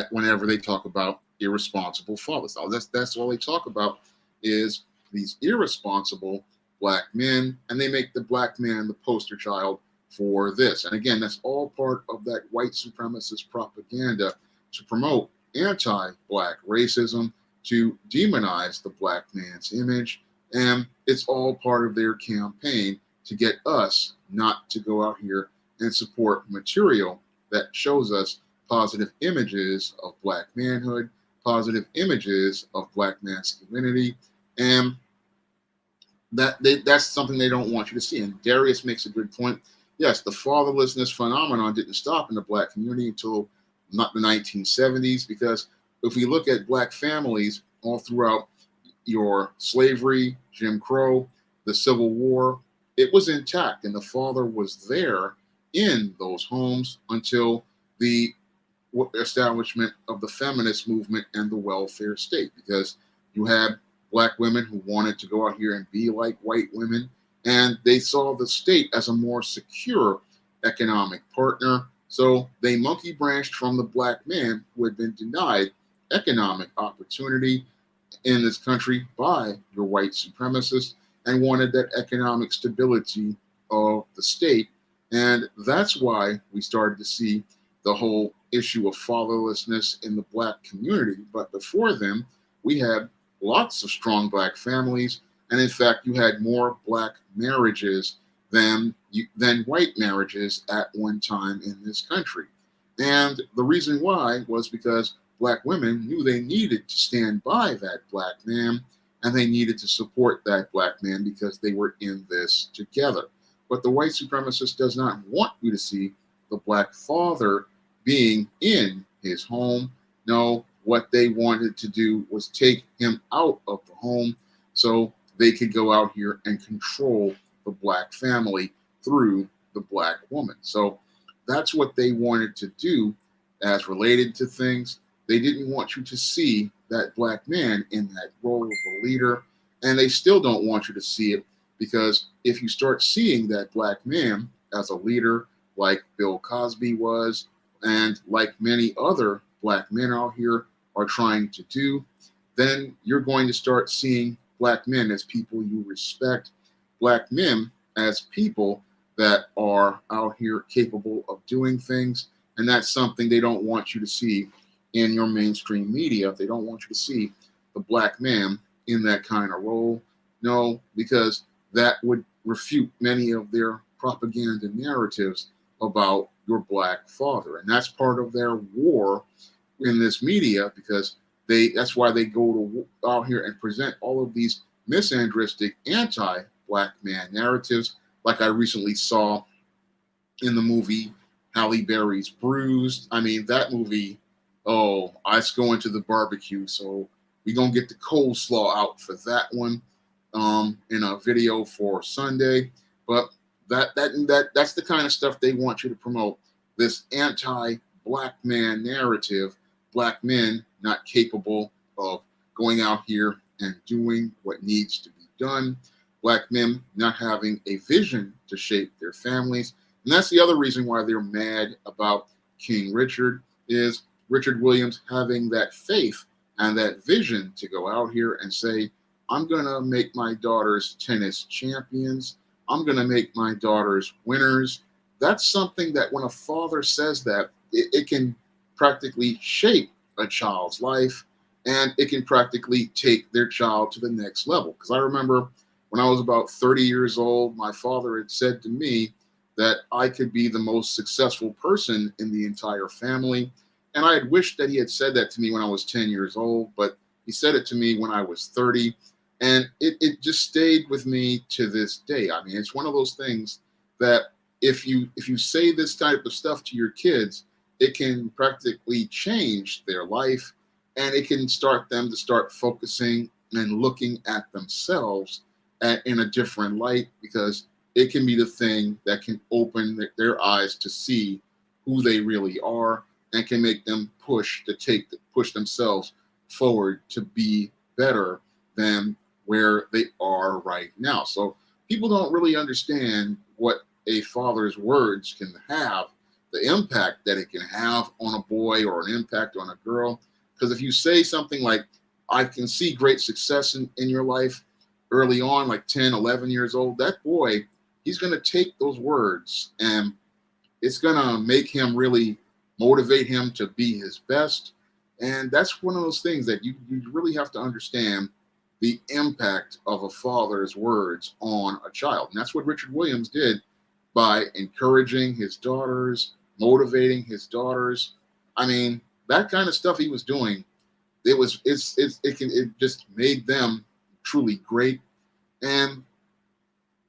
whenever they talk about irresponsible fathers. So that's all they talk about is these irresponsible black men, and they make the black man the poster child for this. And again, that's all part of that white supremacist propaganda to promote anti-black racism, to demonize the black man's image, and it's all part of their campaign to get us not to go out here and support material that shows us positive images of black manhood, positive images of black masculinity, and that's something they don't want you to see. And Darius makes a good point. Yes, the fatherlessness phenomenon didn't stop in the black community until not the 1970s, because if we look at black families all throughout your slavery, Jim Crow, the Civil War, it was intact, and the father was there in those homes until the establishment of the feminist movement and the welfare state, because you had black women who wanted to go out here and be like white women, and they saw the state as a more secure economic partner So they monkey branched from the black man who had been denied economic opportunity in this country by your white supremacists and wanted that economic stability of the state. And that's why we started to see the whole issue of fatherlessness in the black community. But before then, we had lots of strong black families. And in fact, you had more black marriages than white marriages at one time in this country. And the reason why was because black women knew they needed to stand by that black man and they needed to support that black man because they were in this together. But the white supremacist does not want you to see the black father being in his home. No, what they wanted to do was take him out of the home so they could go out here and control the black family through the black woman. So that's what they wanted to do as related to things. They didn't want you to see that black man in that role of a leader, and they still don't want you to see it, because if you start seeing that black man as a leader like Bill Cosby was, and like many other black men out here are trying to do, then you're going to start seeing black men as people you respect, black men as people that are out here capable of doing things. And that's something they don't want you to see in your mainstream media. They don't want you to see the black man in that kind of role. No, because that would refute many of their propaganda narratives about your black father. And that's part of their war in this media, because that's why they go to out here and present all of these misandristic anti-black man narratives, like I recently saw in the movie Halle Berry's Bruised. I mean, that movie, oh, it's going to the barbecue, so we're going to get the coleslaw out for that one in a video for Sunday. But that's the kind of stuff they want you to promote, this anti-black man narrative, black men not capable of going out here and doing what needs to be done, black men not having a vision to shape their families. And that's the other reason why they're mad about King Richard, is Richard Williams having that faith and that vision to go out here and say, I'm going to make my daughters tennis champions. I'm going to make my daughters winners. That's something that when a father says that, it can practically shape a child's life, and it can practically take their child to the next level. Because I remember when I was about 30 years old, my father had said to me that I could be the most successful person in the entire family. And I had wished that he had said that to me when I was 10 years old, but he said it to me when I was 30. And it just stayed with me to this day. I mean, it's one of those things that if you say this type of stuff to your kids, it can practically change their life, and it can start them to start focusing and looking at themselves in a different light, because it can be the thing that can open their eyes to see who they really are, and can make them push themselves forward to be better than where they are right now. So people don't really understand what a father's words can have, the impact that it can have on a boy or an impact on a girl. Because if you say something like, I can see great success in your life early on, like 10, 11 years old, that boy, he's going to take those words and it's going to make him really motivate him to be his best. And that's one of those things that you really have to understand, the impact of a father's words on a child. And that's what Richard Williams did by encouraging his daughters, motivating his daughters. I mean, that kind of stuff he was doing, it just made them truly great. And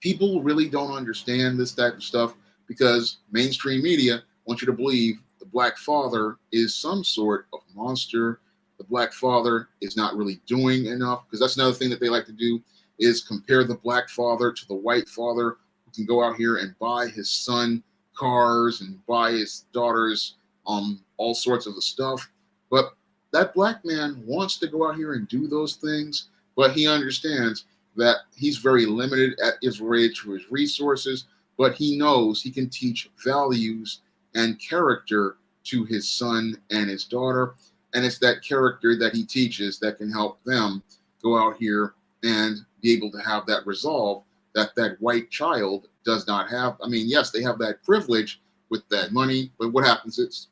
people really don't understand this type of stuff, because mainstream media wants you to believe the black father is some sort of monster. The black father is not really doing enough, because that's another thing that they like to do, is compare the black father to the white father who can go out here and buy his son cars and buy his daughters all sorts of the stuff. But that black man wants to go out here and do those things, but he understands that he's very limited at his resources, but he knows he can teach values and character to his son and his daughter. And it's that character that he teaches that can help them go out here and be able to have that resolve that that white child does not have. I mean, yes, they have that privilege with that money, but what happens is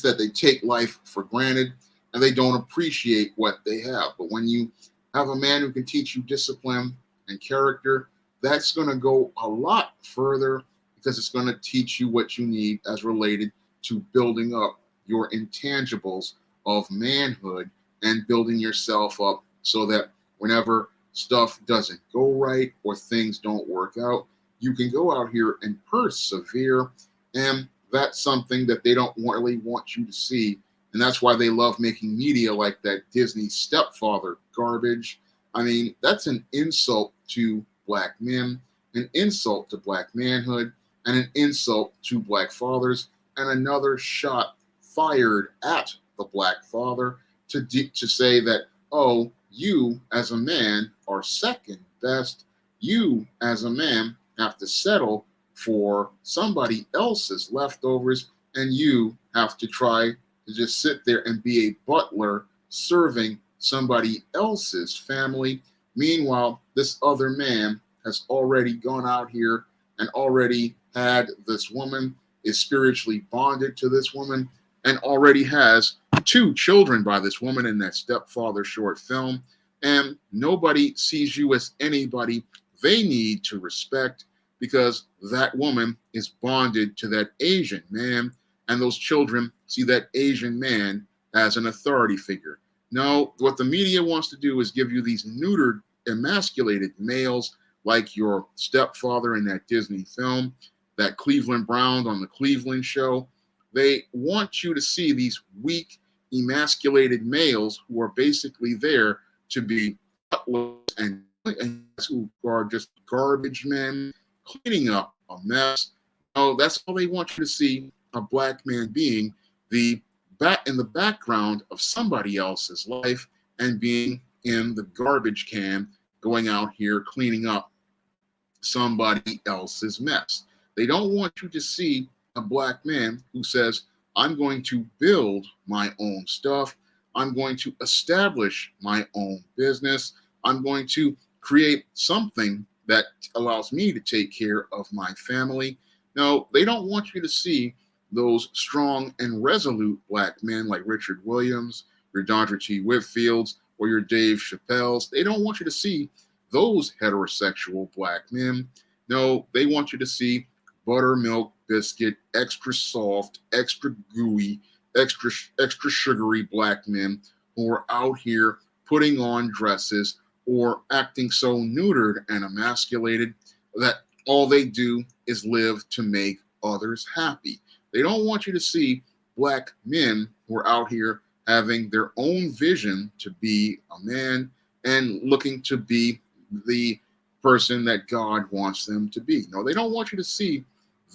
that they take life for granted and they don't appreciate what they have. But when you have a man who can teach you discipline and character, that's going to go a lot further because it's going to teach you what you need as related to building up your intangibles of manhood and building yourself up so that whenever stuff doesn't go right or things don't work out, you can go out here and persevere. And that's something that they don't really want you to see. And that's why they love making media like that Disney stepfather garbage. I mean, that's an insult to black men, an insult to black manhood, and an insult to black fathers, and another shot fired at the black father to say that, oh, you as a man are second best. You as a man have to settle for somebody else's leftovers, and you have to try to just sit there and be a butler serving somebody else's family. Meanwhile, this other man has already gone out here and already had this woman, is spiritually bonded to this woman, and already has 2 children by this woman in that stepfather short film. And nobody sees you as anybody they need to respect because that woman is bonded to that Asian man, and those children see that Asian man as an authority figure. No, what the media wants to do is give you these neutered, emasculated males like your stepfather in that Disney film, that Cleveland Brown on the Cleveland Show. They want you to see these weak, emasculated males who are basically there to be butlers and who are just garbage men cleaning up a mess. Oh, that's all they want you to see, a black man being the in the background of somebody else's life and being in the garbage can, going out here cleaning up somebody else's mess. They don't want you to see a black man who says, I'm going to build my own stuff. I'm going to establish my own business. I'm going to create something that allows me to take care of my family. No, they don't want you to see those strong and resolute black men like Richard Williams, your Dondra T. Whitfields, or your Dave Chappelle's. They don't want you to see those heterosexual black men. No, they want you to see buttermilk biscuit, extra soft, extra gooey, extra sugary black men who are out here putting on dresses or acting so neutered and emasculated that all they do is live to make others happy. They don't want you to see black men who are out here having their own vision to be a man and looking to be the person that God wants them to be. No, they don't want you to see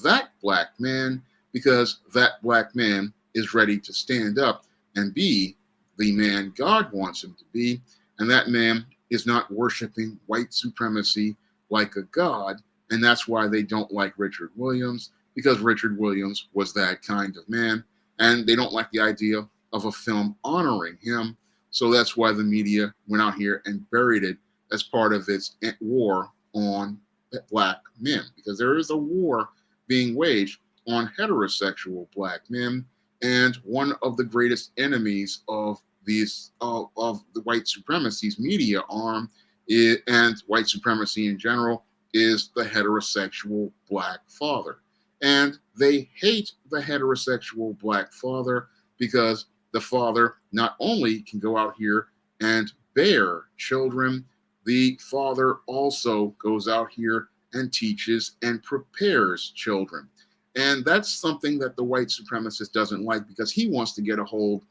that black man because that black man is ready to stand up and be the man God wants him to be. And that man is not worshiping white supremacy like a god. And that's why they don't like Richard Williams, because Richard Williams was that kind of man. And they don't like the idea of a film honoring him. So that's why the media went out here and buried it as part of its war on black men, because there is a war being waged on heterosexual black men. And one of the greatest enemies of these of the white supremacy's media arm and white supremacy in general is the heterosexual black father. And they hate the heterosexual black father because the father not only can go out here and bear children, the father also goes out here and teaches and prepares children. And that's something that the white supremacist doesn't like, because he wants to get a hold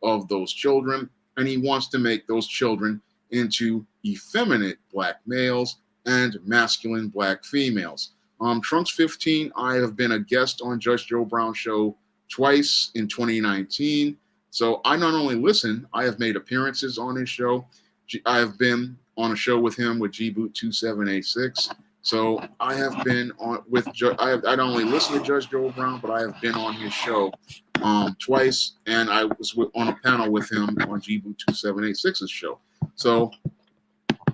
of those children and he wants to make those children into effeminate black males and masculine black females. Trunks 15, I have been a guest on Judge Joe Brown's show twice in 2019. So I not only listen, I have made appearances on his show. I have been on a show with him with G Boot 2786. So I have been on with I not only listened to Judge Joe Brown, but I have been on his show twice, and I was on a panel with him on G-Boot 2786's show. So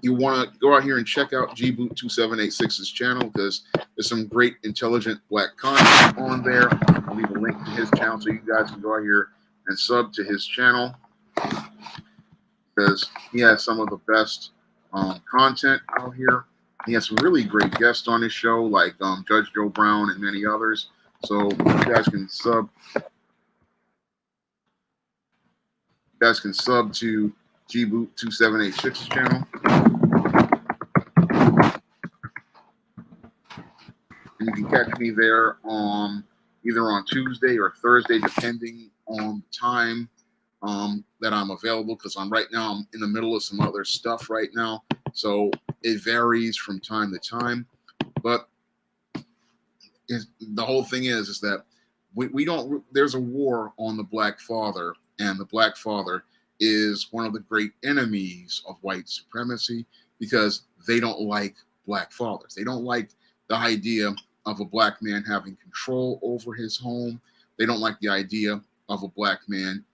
you want to go out here and check out G-Boot 2786's channel, because there's some great intelligent black content on there. I'll leave a link to his channel so you guys can go out here and sub to his channel, because he has some of the best content out here. He has some really great guests on his show, like Judge Joe Brown and many others. So you guys can sub. You guys can sub to G-Boot 2786's channel. And you can catch me there either on Tuesday or Thursday, depending on the time that I'm available, because I'm in the middle of some other stuff right now. So it varies from time to time. But the whole thing is that we don't, there's a war on the black father, and the black father is one of the great enemies of white supremacy, because they don't like black fathers. They don't like the idea of a black man having control over his home. They don't like the idea of a black man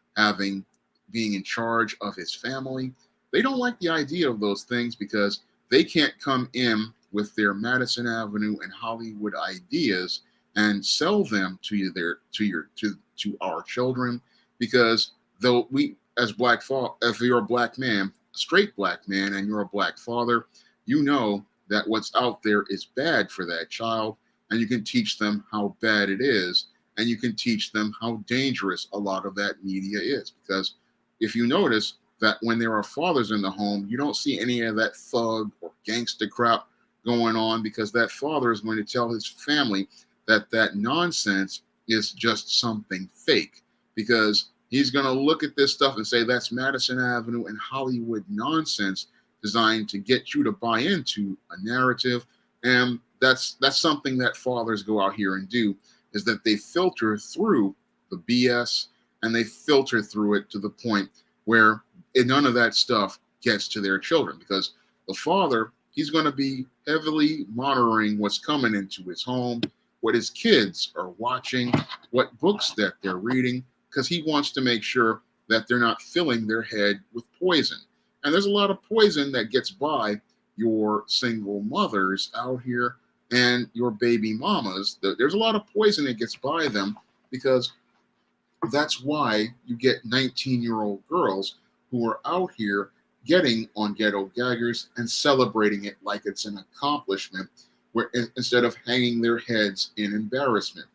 being in charge of his family. They don't like the idea of those things, because they can't come in with their Madison Avenue and Hollywood ideas and sell them to our children. Because though if you're a black man, a straight black man, and you're a black father, you know that what's out there is bad for that child, and you can teach them how bad it is, and you can teach them how dangerous a lot of that media is. Because if you notice that when there are fathers in the home, you don't see any of that thug or gangster crap going on, because that father is going to tell his family that nonsense is just something fake, because he's going to look at this stuff and say that's Madison Avenue and Hollywood nonsense designed to get you to buy into a narrative. And that's something that fathers go out here and do, is that they filter through the BS, and they filter through it to the point where none of that stuff gets to their children, because the father, he's going to be heavily monitoring what's coming into his home, what his kids are watching, what books that they're reading, because he wants to make sure that they're not filling their head with poison. And there's a lot of poison that gets by your single mothers out here and your baby mamas. There's a lot of poison that gets by them, because that's why you get 19-year-old girls who are out here getting on Ghetto Gaggers and celebrating it like it's an accomplishment, where instead of hanging their heads in embarrassment.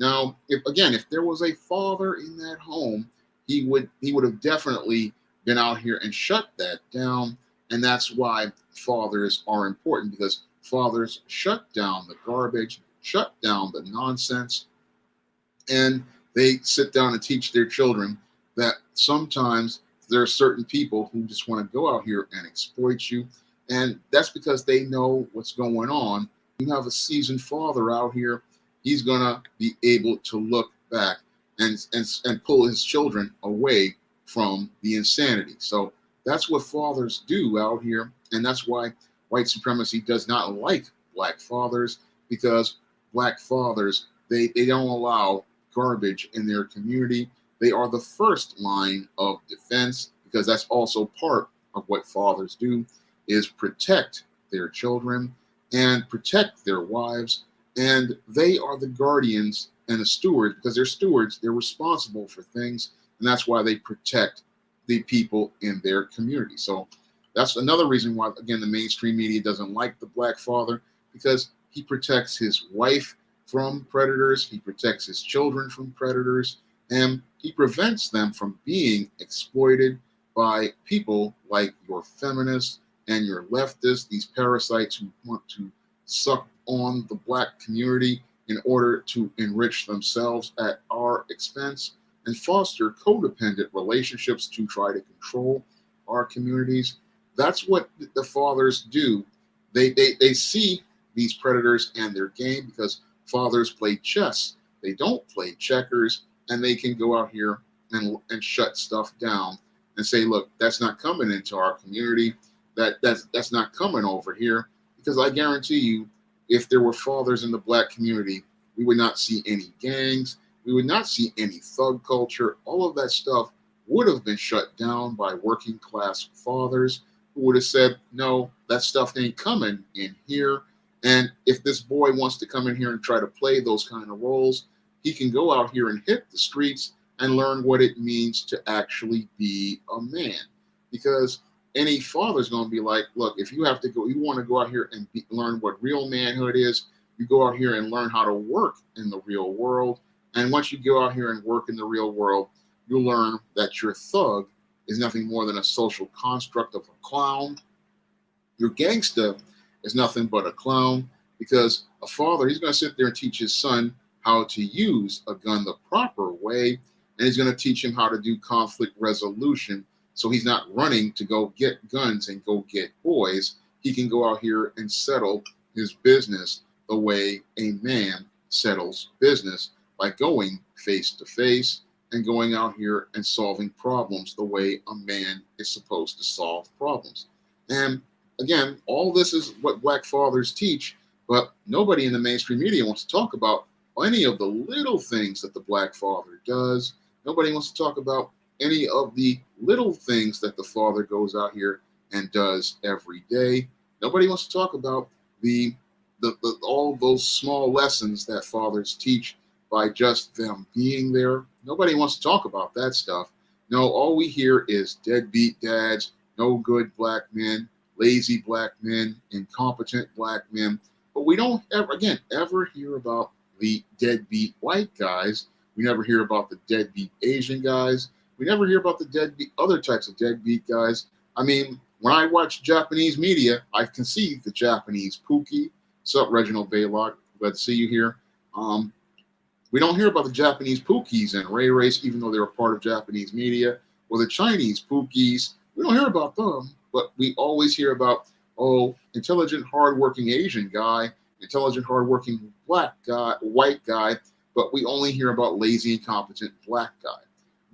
Now, if there was a father in that home, he would have definitely been out here and shut that down. And that's why fathers are important, because fathers shut down the garbage, shut down the nonsense, and they sit down and teach their children that sometimes there are certain people who just want to go out here and exploit you. And that's because they know what's going on. You have a seasoned father out here, he's going to be able to look back and pull his children away from the insanity. So that's what fathers do out here. And that's why white supremacy does not like black fathers, because black fathers, they don't allow garbage in their community. They are the first line of defense, because that's also part of what fathers do, is protect their children and protect their wives. And they are the guardians and the stewards, because they're stewards, they're responsible for things. And that's why they protect the people in their community. So that's another reason why, again, the mainstream media doesn't like the black father, because he protects his wife from predators, he protects his children from predators, and he prevents them from being exploited by people like your feminists and your leftists, these parasites who want to suck on the black community in order to enrich themselves at our expense and foster codependent relationships to try to control our communities. That's what the fathers do. They see these predators and their game, because fathers play chess. They don't play checkers, and they can go out here and shut stuff down and say, look, that's not coming into our community. That's not coming over here, because I guarantee you if there were fathers in the black community, we would not see any gangs. We would not see any thug culture. All of that stuff would have been shut down by working class fathers who would have said, no, that stuff ain't coming in here. And if this boy wants to come in here and try to play those kind of roles, he can go out here and hit the streets and learn what it means to actually be a man. Because any father's going to be like, look, if you have to go, you want to go out here and learn what real manhood is, you go out here and learn how to work in the real world. And once you go out here and work in the real world, you'll learn that your thug is nothing more than a social construct of a clown. Your gangster is nothing but a clown, because a father, he's going to sit there and teach his son how to use a gun the proper way, and he's going to teach him how to do conflict resolution. So he's not running to go get guns and go get boys. He can go out here and settle his business the way a man settles business, by going face to face and going out here and solving problems the way a man is supposed to solve problems. And again, all this is what black fathers teach, but nobody in the mainstream media wants to talk about any of the little things that the black father does. Nobody wants to talk about any of the little things that the father goes out here and does every day. Nobody wants to talk about the all those small lessons that fathers teach by just them being there. Nobody wants to talk about that stuff. No, all we hear is deadbeat dads, no good black men, lazy black men, incompetent black men. But we don't ever hear about the deadbeat white guys. We never hear about the deadbeat Asian guys. We never hear about the deadbeat other types of deadbeat guys. I mean, when I watch Japanese media, I can see the Japanese Pookie. What's up, Reginald Baylock? Glad to see you here. We don't hear about the Japanese Pookies and Ray Race, even though they were part of Japanese media, or the Chinese Pookies. We don't hear about them, but we always hear about, oh, intelligent, hardworking Asian guy, intelligent, hardworking black guy, white guy, but we only hear about lazy, incompetent black guy.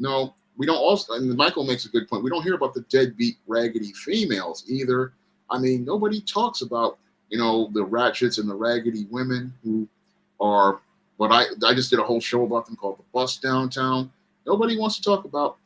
No, we don't also, and Michael makes a good point, we don't hear about the deadbeat, raggedy females either. I mean, nobody talks about, the ratchets and the raggedy women who are, but I just did a whole show about them called The Bus Downtown. Nobody wants to talk about,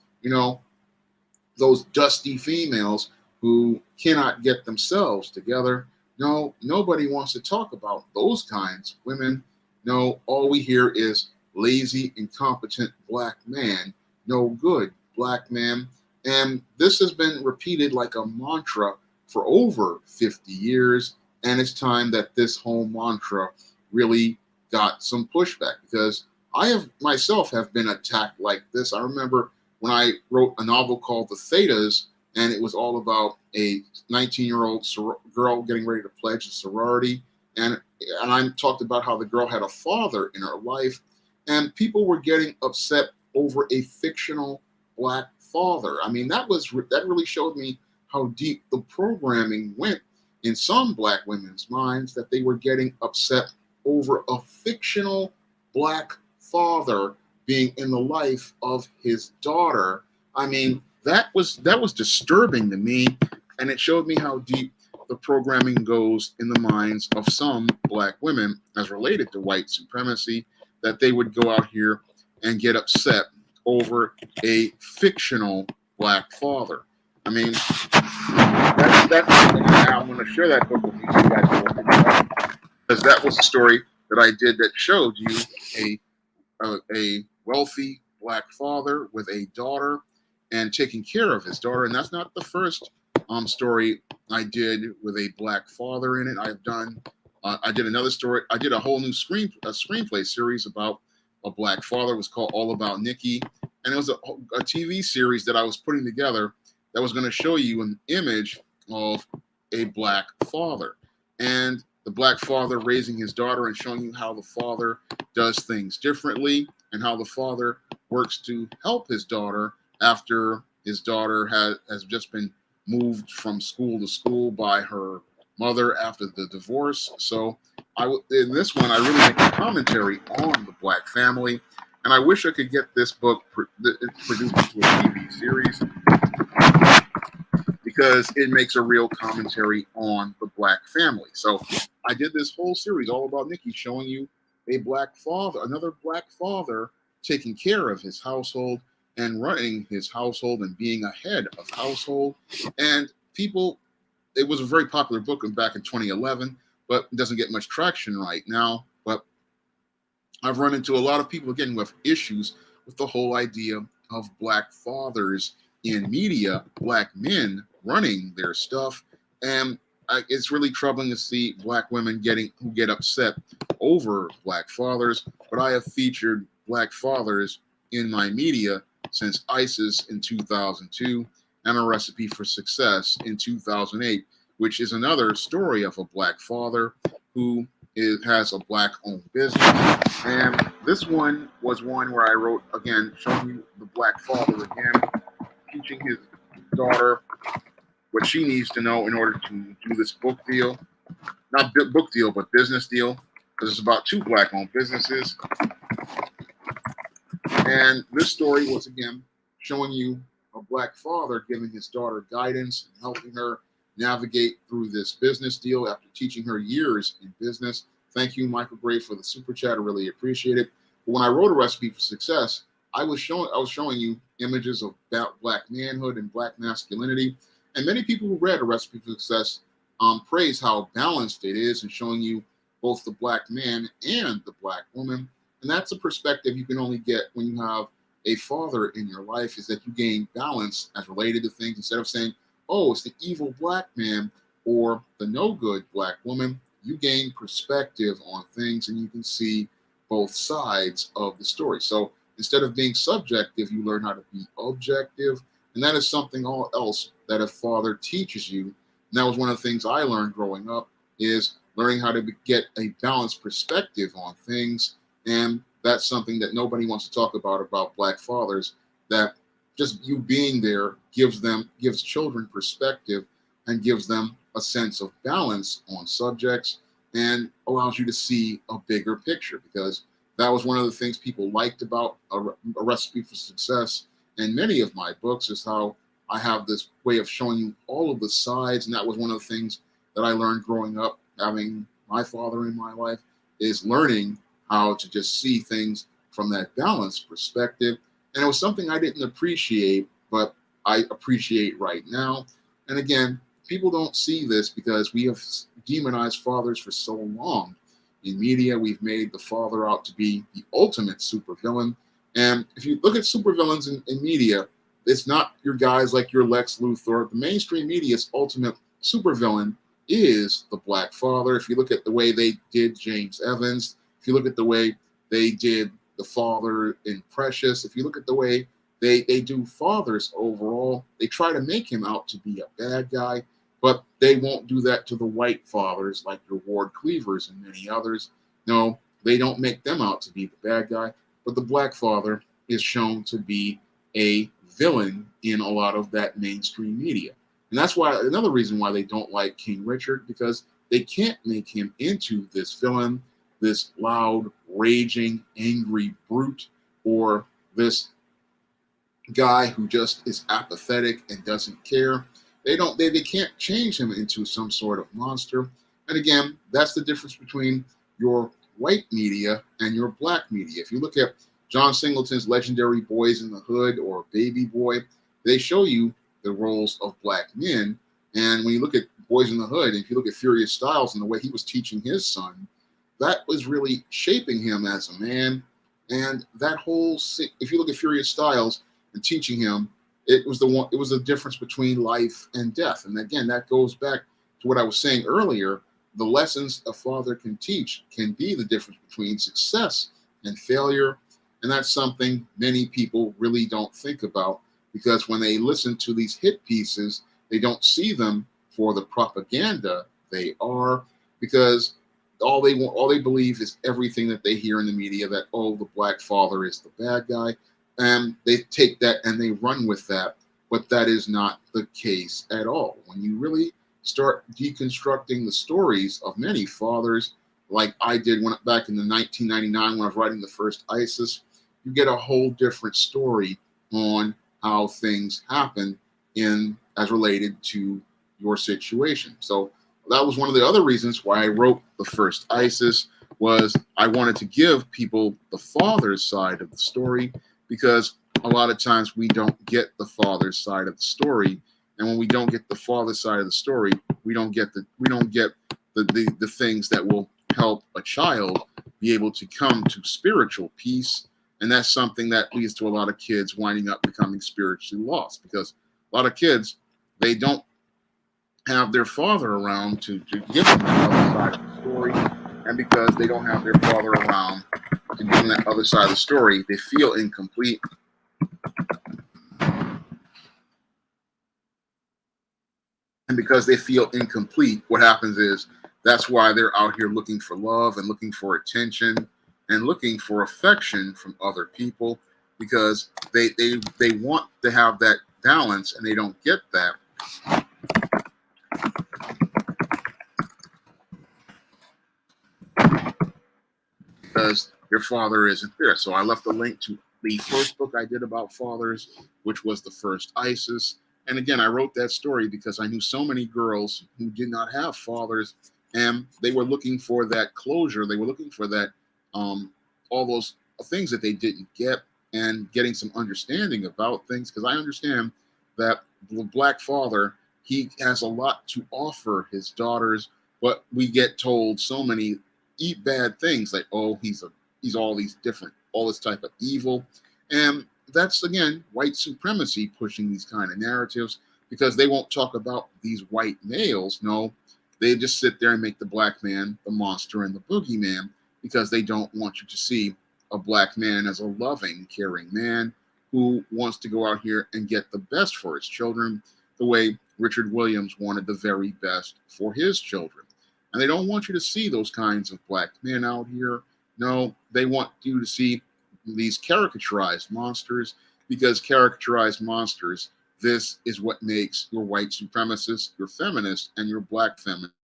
those dusty females who cannot get themselves together. No, nobody wants to talk about those kinds of women. No, all we hear is lazy, incompetent black man, no good black man. And this has been repeated like a mantra for over 50 years. And it's time that this whole mantra really got some pushback, because I have myself have been attacked like this. I remember when I wrote a novel called The Thetas, and it was all about a 19-year-old girl getting ready to pledge a sorority. And I talked about how the girl had a father in her life, and people were getting upset over a fictional black father. I mean, that really showed me how deep the programming went in some black women's minds, that they were getting upset over a fictional black father being in the life of his daughter. I mean, that was disturbing to me, and it showed me how deep the programming goes in the minds of some black women as related to white supremacy, that they would go out here and get upset over a fictional black father. I mean, I'm going to share that book with you so you guys know, because that was a story that I did that showed you a wealthy black father with a daughter and taking care of his daughter. And that's not the first story I did with a black father in it. I did another story. I did a whole new screenplay series about a black father. It was called All About Nikki. And it was a TV series that I was putting together that was going to show you an image of a black father, and the black father raising his daughter and showing you how the father does things differently and how the father works to help his daughter after his daughter has just been moved from school to school by her mother after the divorce. So in this one, I really make a commentary on the black family, and I wish I could get this book produced into a TV series, because it makes a real commentary on the black family. So I did this whole series all about Nikki, showing you a black father, another black father taking care of his household and running his household and being a head of household. And people, it was a very popular book back in 2011, but it doesn't get much traction right now. But I've run into a lot of people again who have issues with the whole idea of black fathers in media, black men running their stuff. And it's really troubling to see black women who get upset over black fathers. But I have featured black fathers in my media since ISIS in 2002 and A Recipe for Success in 2008, which is another story of a black father who has a black-owned business. And this one was one where I wrote, again, showing you the black father again, teaching his daughter what she needs to know in order to do this book deal. Not book deal, but business deal, because it's about two black-owned businesses. And this story was, again, showing you a black father giving his daughter guidance and helping her navigate through this business deal after teaching her years in business. Thank you, Michael Gray, for the super chat. I really appreciate it. But when I wrote A Recipe for Success, I was showing you images of black manhood and black masculinity. And many people who read A Recipe for Success praise how balanced it is and showing you both the black man and the black woman. And that's a perspective you can only get when you have a father in your life, is that you gain balance as related to things instead of saying, oh, it's the evil black man or the no good black woman. You gain perspective on things and you can see both sides of the story. So instead of being subjective, you learn how to be objective. And that is something else that a father teaches you. And that was one of the things I learned growing up, is learning how to get a balanced perspective on things. And that's something that nobody wants to talk about black fathers, that just you being there gives children perspective and gives them a sense of balance on subjects and allows you to see a bigger picture, because that was one of the things people liked about A Recipe for Success and many of my books, is how I have this way of showing you all of the sides. And that was one of the things that I learned growing up, having my father in my life, is learning how to just see things from that balanced perspective. And it was something I didn't appreciate, but I appreciate right now. And again, people don't see this because we have demonized fathers for so long. In media, we've made the father out to be the ultimate supervillain. And if you look at supervillains in media, it's not your guys like your Lex Luthor. The mainstream media's ultimate supervillain is the black father. If you look at the way they did James Evans, if you look at the way they did the father in Precious, if you look at the way they do fathers overall, they try to make him out to be a bad guy, but they won't do that to the white fathers like your Ward Cleavers and many others. No, they don't make them out to be the bad guy, but the black father is shown to be a villain in a lot of that mainstream media. And that's why, another reason why they don't like King Richard, because they can't make him into this villain, this loud, raging, angry brute, or this guy who just is apathetic and doesn't care. They can't change him into some sort of monster. And again, that's the difference between your white media and your black media. If you look at John Singleton's legendary Boys in the Hood or Baby Boy, they show you the roles of black men. And when you look at Boys in the Hood, and if you look at Furious Styles and the way he was teaching his son, that was really shaping him as a man. And that whole, if you look at Furious Styles and teaching him, it was the difference between life and death. And again, that goes back to what I was saying earlier. The lessons a father can teach can be the difference between success and failure. And that's something many people really don't think about, because when they listen to these hit pieces, they don't see them for the propaganda they are, because all they believe is everything that they hear in the media, that, oh, the black father is the bad guy. And they take that and they run with that. But that is not the case at all. When you really start deconstructing the stories of many fathers, like I did back in the 1999 when I was writing the first ISIS, you get a whole different story on how things happen. in as related to your situation. So that was one of the other reasons why I wrote the first ISIS, was I wanted to give people the father's side of the story, because a lot of times we don't get the father's side of the story. And when we don't get the father's side of the story, we don't get the things that will help a child be able to come to spiritual peace. And that's something that leads to a lot of kids winding up becoming spiritually lost, because a lot of kids, they don't have their father around to give them that other side of the story. And because they don't have their father around to give them that other side of the story, they feel incomplete. And because they feel incomplete, what happens is that's why they're out here looking for love and looking for attention and looking for affection from other people, because they want to have that balance and they don't get that because your father isn't there. So I left a link to the first book I did about fathers, which was the first ISIS. And again, I wrote that story because I knew so many girls who did not have fathers, and they were looking for that closure. They were looking for that, all those things that they didn't get, and getting some understanding about things. Because I understand that the black father, he has a lot to offer his daughters, but we get told so many bad things, like, oh, he's all these different, all this type of evil. And that's, again, white supremacy pushing these kind of narratives, because they won't talk about these white males. No, they just sit there and make the black man the monster and the boogeyman, because they don't want you to see a black man as a loving, caring man who wants to go out here and get the best for his children, the way Richard Williams wanted the very best for his children. And they don't want you to see those kinds of black men out here. No, they want you to see these caricaturized monsters, because caricaturized monsters, this is what makes your white supremacists, your feminists, and your black feminists.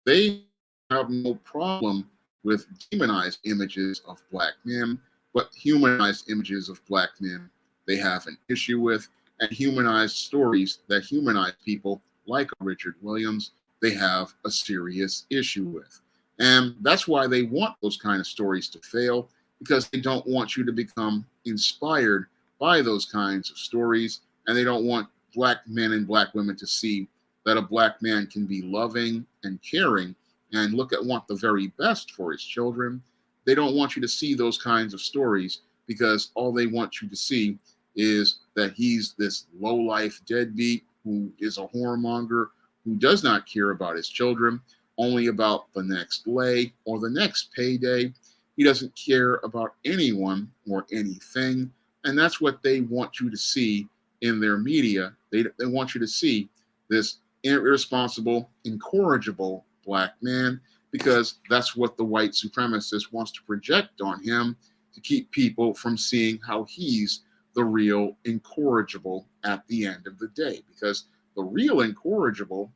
They have no problem with demonized images of black men, but humanized images of black men they have an issue with, and humanized stories that humanize people like Richard Williams, they have a serious issue with. And that's why they want those kind of stories to fail, because they don't want you to become inspired by those kinds of stories. And they don't want black men and black women to see that a black man can be loving and caring and want the very best for his children. They don't want you to see those kinds of stories, because all they want you to see is that he's this low-life deadbeat who is a whoremonger, who does not care about his children, only about the next lay or the next payday. He doesn't care about anyone or anything. And that's what they want you to see in their media. They want you to see this irresponsible, incorrigible black man, because that's what the white supremacist wants to project on him, to keep people from seeing how he's the real incorrigible at the end of the day. Because the real incorrigible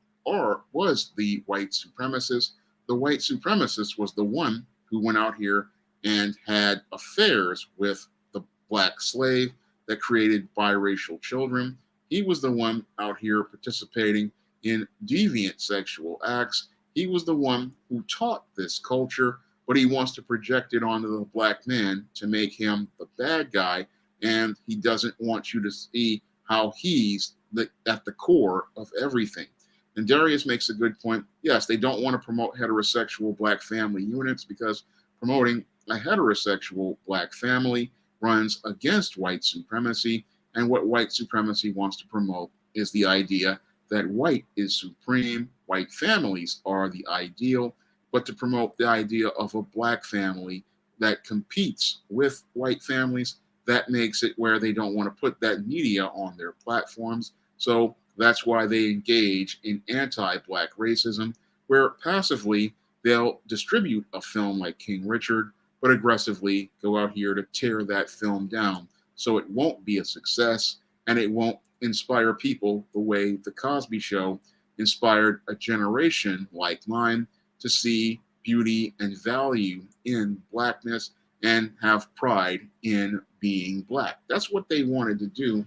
was the white supremacist. The white supremacist was the one who went out here and had affairs with the black slave that created biracial children. He was the one out here participating in deviant sexual acts. He was the one who taught this culture, but he wants to project it onto the black man to make him the bad guy. And he doesn't want you to see how he's at the core of everything. And Darius makes a good point. Yes, they don't want to promote heterosexual black family units, because promoting a heterosexual black family runs against white supremacy. And what white supremacy wants to promote is the idea that white is supreme, white families are the ideal, but to promote the idea of a black family that competes with white families, that makes it where they don't want to put that media on their platforms. So that's why they engage in anti-black racism, where passively they'll distribute a film like King Richard, but aggressively go out here to tear that film down so it won't be a success and it won't inspire people the way The Cosby Show inspired a generation like mine to see beauty and value in blackness and have pride in being black. That's what they wanted to do.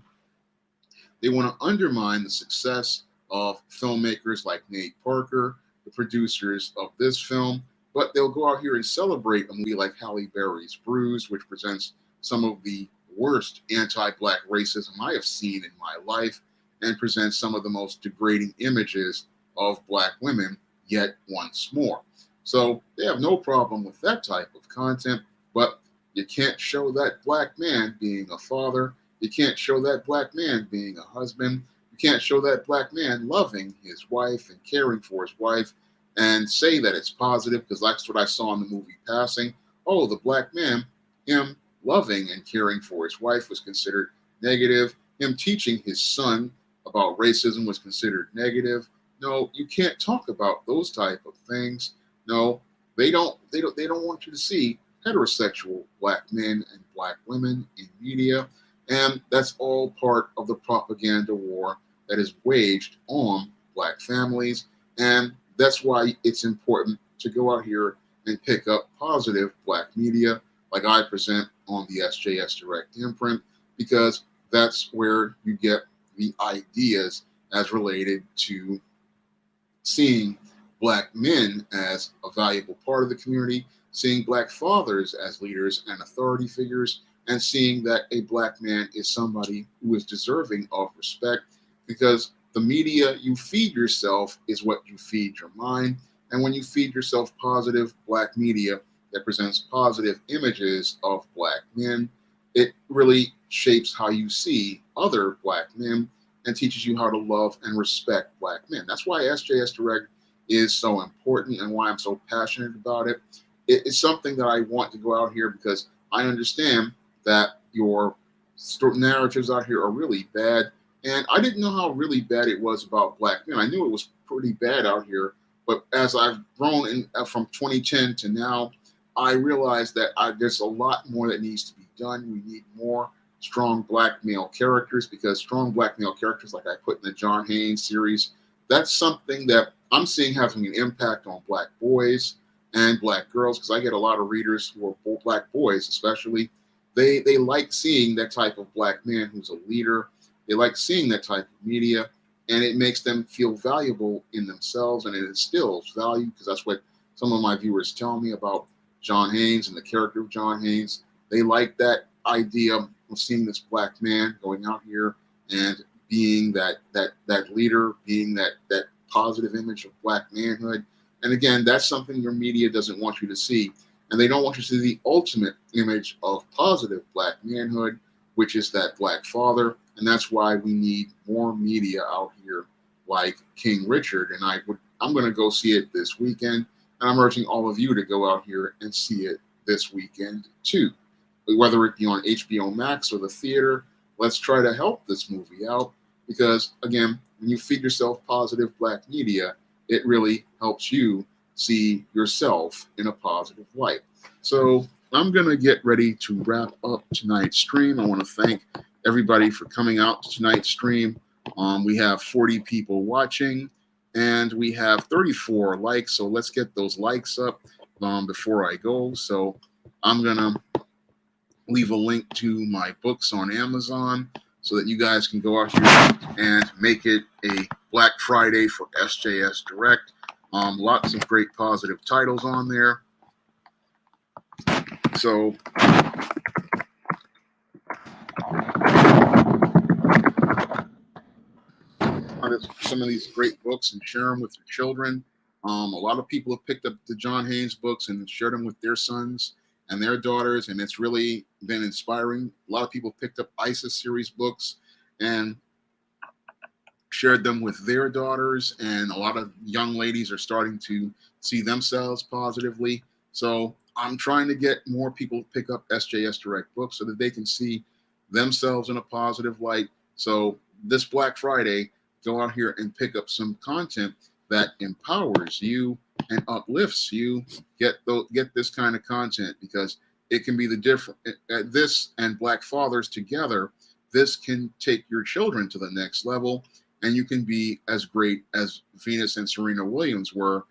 They want to undermine the success of filmmakers like Nate Parker, the producers of this film, but they'll go out here and celebrate a movie like Halle Berry's Bruise, which presents some of the worst anti-black racism I have seen in my life and presents some of the most degrading images of black women yet once more. So they have no problem with that type of content, but you can't show that black man being a father. You can't show that black man being a husband. You can't show that black man loving his wife and caring for his wife and say that it's positive, because that's what I saw in the movie Passing. Oh, the black man, him loving and caring for his wife was considered negative. Him teaching his son about racism was considered negative. No, you can't talk about those type of things. No, they don't want you to see heterosexual black men and black women in media. And that's all part of the propaganda war that is waged on black families. And that's why it's important to go out here and pick up positive black media like I present on the SJS Direct imprint, because that's where you get the ideas as related to seeing black men as a valuable part of the community, seeing black fathers as leaders and authority figures, and seeing that a black man is somebody who is deserving of respect, because the media you feed yourself is what you feed your mind. And when you feed yourself positive black media that presents positive images of black men, it really shapes how you see other black men and teaches you how to love and respect black men. That's why SJS Direct is so important and why I'm so passionate about it. It's something that I want to go out here because I understand that your narratives out here are really bad. And I didn't know how really bad it was about black men. I knew it was pretty bad out here. But as I've grown from 2010 to now, I realized that there's a lot more that needs to be done. We need more strong black male characters, because strong black male characters, like I put in the John Haynes series, that's something that I'm seeing having an impact on black boys and black girls, because I get a lot of readers who are black boys especially. They like seeing that type of black man who's a leader. They like seeing that type of media, and it makes them feel valuable in themselves, and it instills value, because that's what some of my viewers tell me about John Haynes and the character of John Haynes. They like that idea of seeing this black man going out here and being that leader, being that positive image of black manhood. And again, that's something your media doesn't want you to see. And they don't want you to see the ultimate image of positive black manhood, which is that black father. And that's why we need more media out here like King Richard. And I'm going to go see it this weekend. And I'm urging all of you to go out here and see it this weekend too. Whether it be on HBO Max or the theater, let's try to help this movie out, because again, when you feed yourself positive black media, it really helps you see yourself in a positive light. So I'm going to get ready to wrap up tonight's stream. I want to thank everybody for coming out to tonight's stream. We have 40 people watching and we have 34 likes. So let's get those likes up before I go. So I'm going to leave a link to my books on Amazon so that you guys can go out here and make it a Black Friday for SJS Direct. Lots of great positive titles on there. So some of these great books and share them with your children. A lot of people have picked up the John Haynes books and shared them with their sons and their daughters, and it's really been inspiring. A lot of people picked up ISIS series books and shared them with their daughters, and a lot of young ladies are starting to see themselves positively. So I'm trying to get more people to pick up SJS Direct books so that they can see themselves in a positive light. So this Black Friday, go out here and pick up some content that empowers you and uplifts you. Get this kind of content, because it can be the different. This and Black Fathers together, this can take your children to the next level, and you can be as great as Venus and Serena Williams were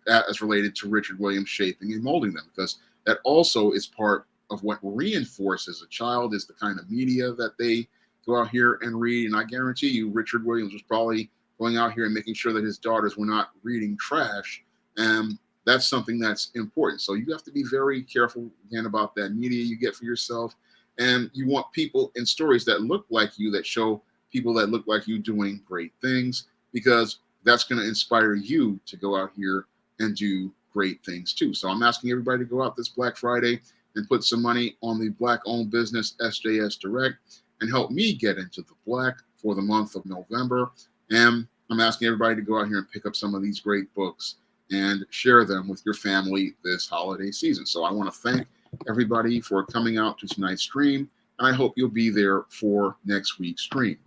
as related to Richard Williams shaping and molding them, because that also is part of what reinforces a child, is the kind of media that they go out here and read. And I guarantee you, Richard Williams was probably going out here and making sure that his daughters were not reading trash. And that's something that's important. So you have to be very careful, again, about that media you get for yourself. And you want people in stories that look like you, that show people that look like you doing great things, because that's going to inspire you to go out here and do great things too. So I'm asking everybody to go out this Black Friday and put some money on the Black-owned business SJS Direct and help me get into the black for the month of November. And I'm asking everybody to go out here and pick up some of these great books and share them with your family this holiday season. So I want to thank everybody for coming out to tonight's stream, and I hope you'll be there for next week's stream.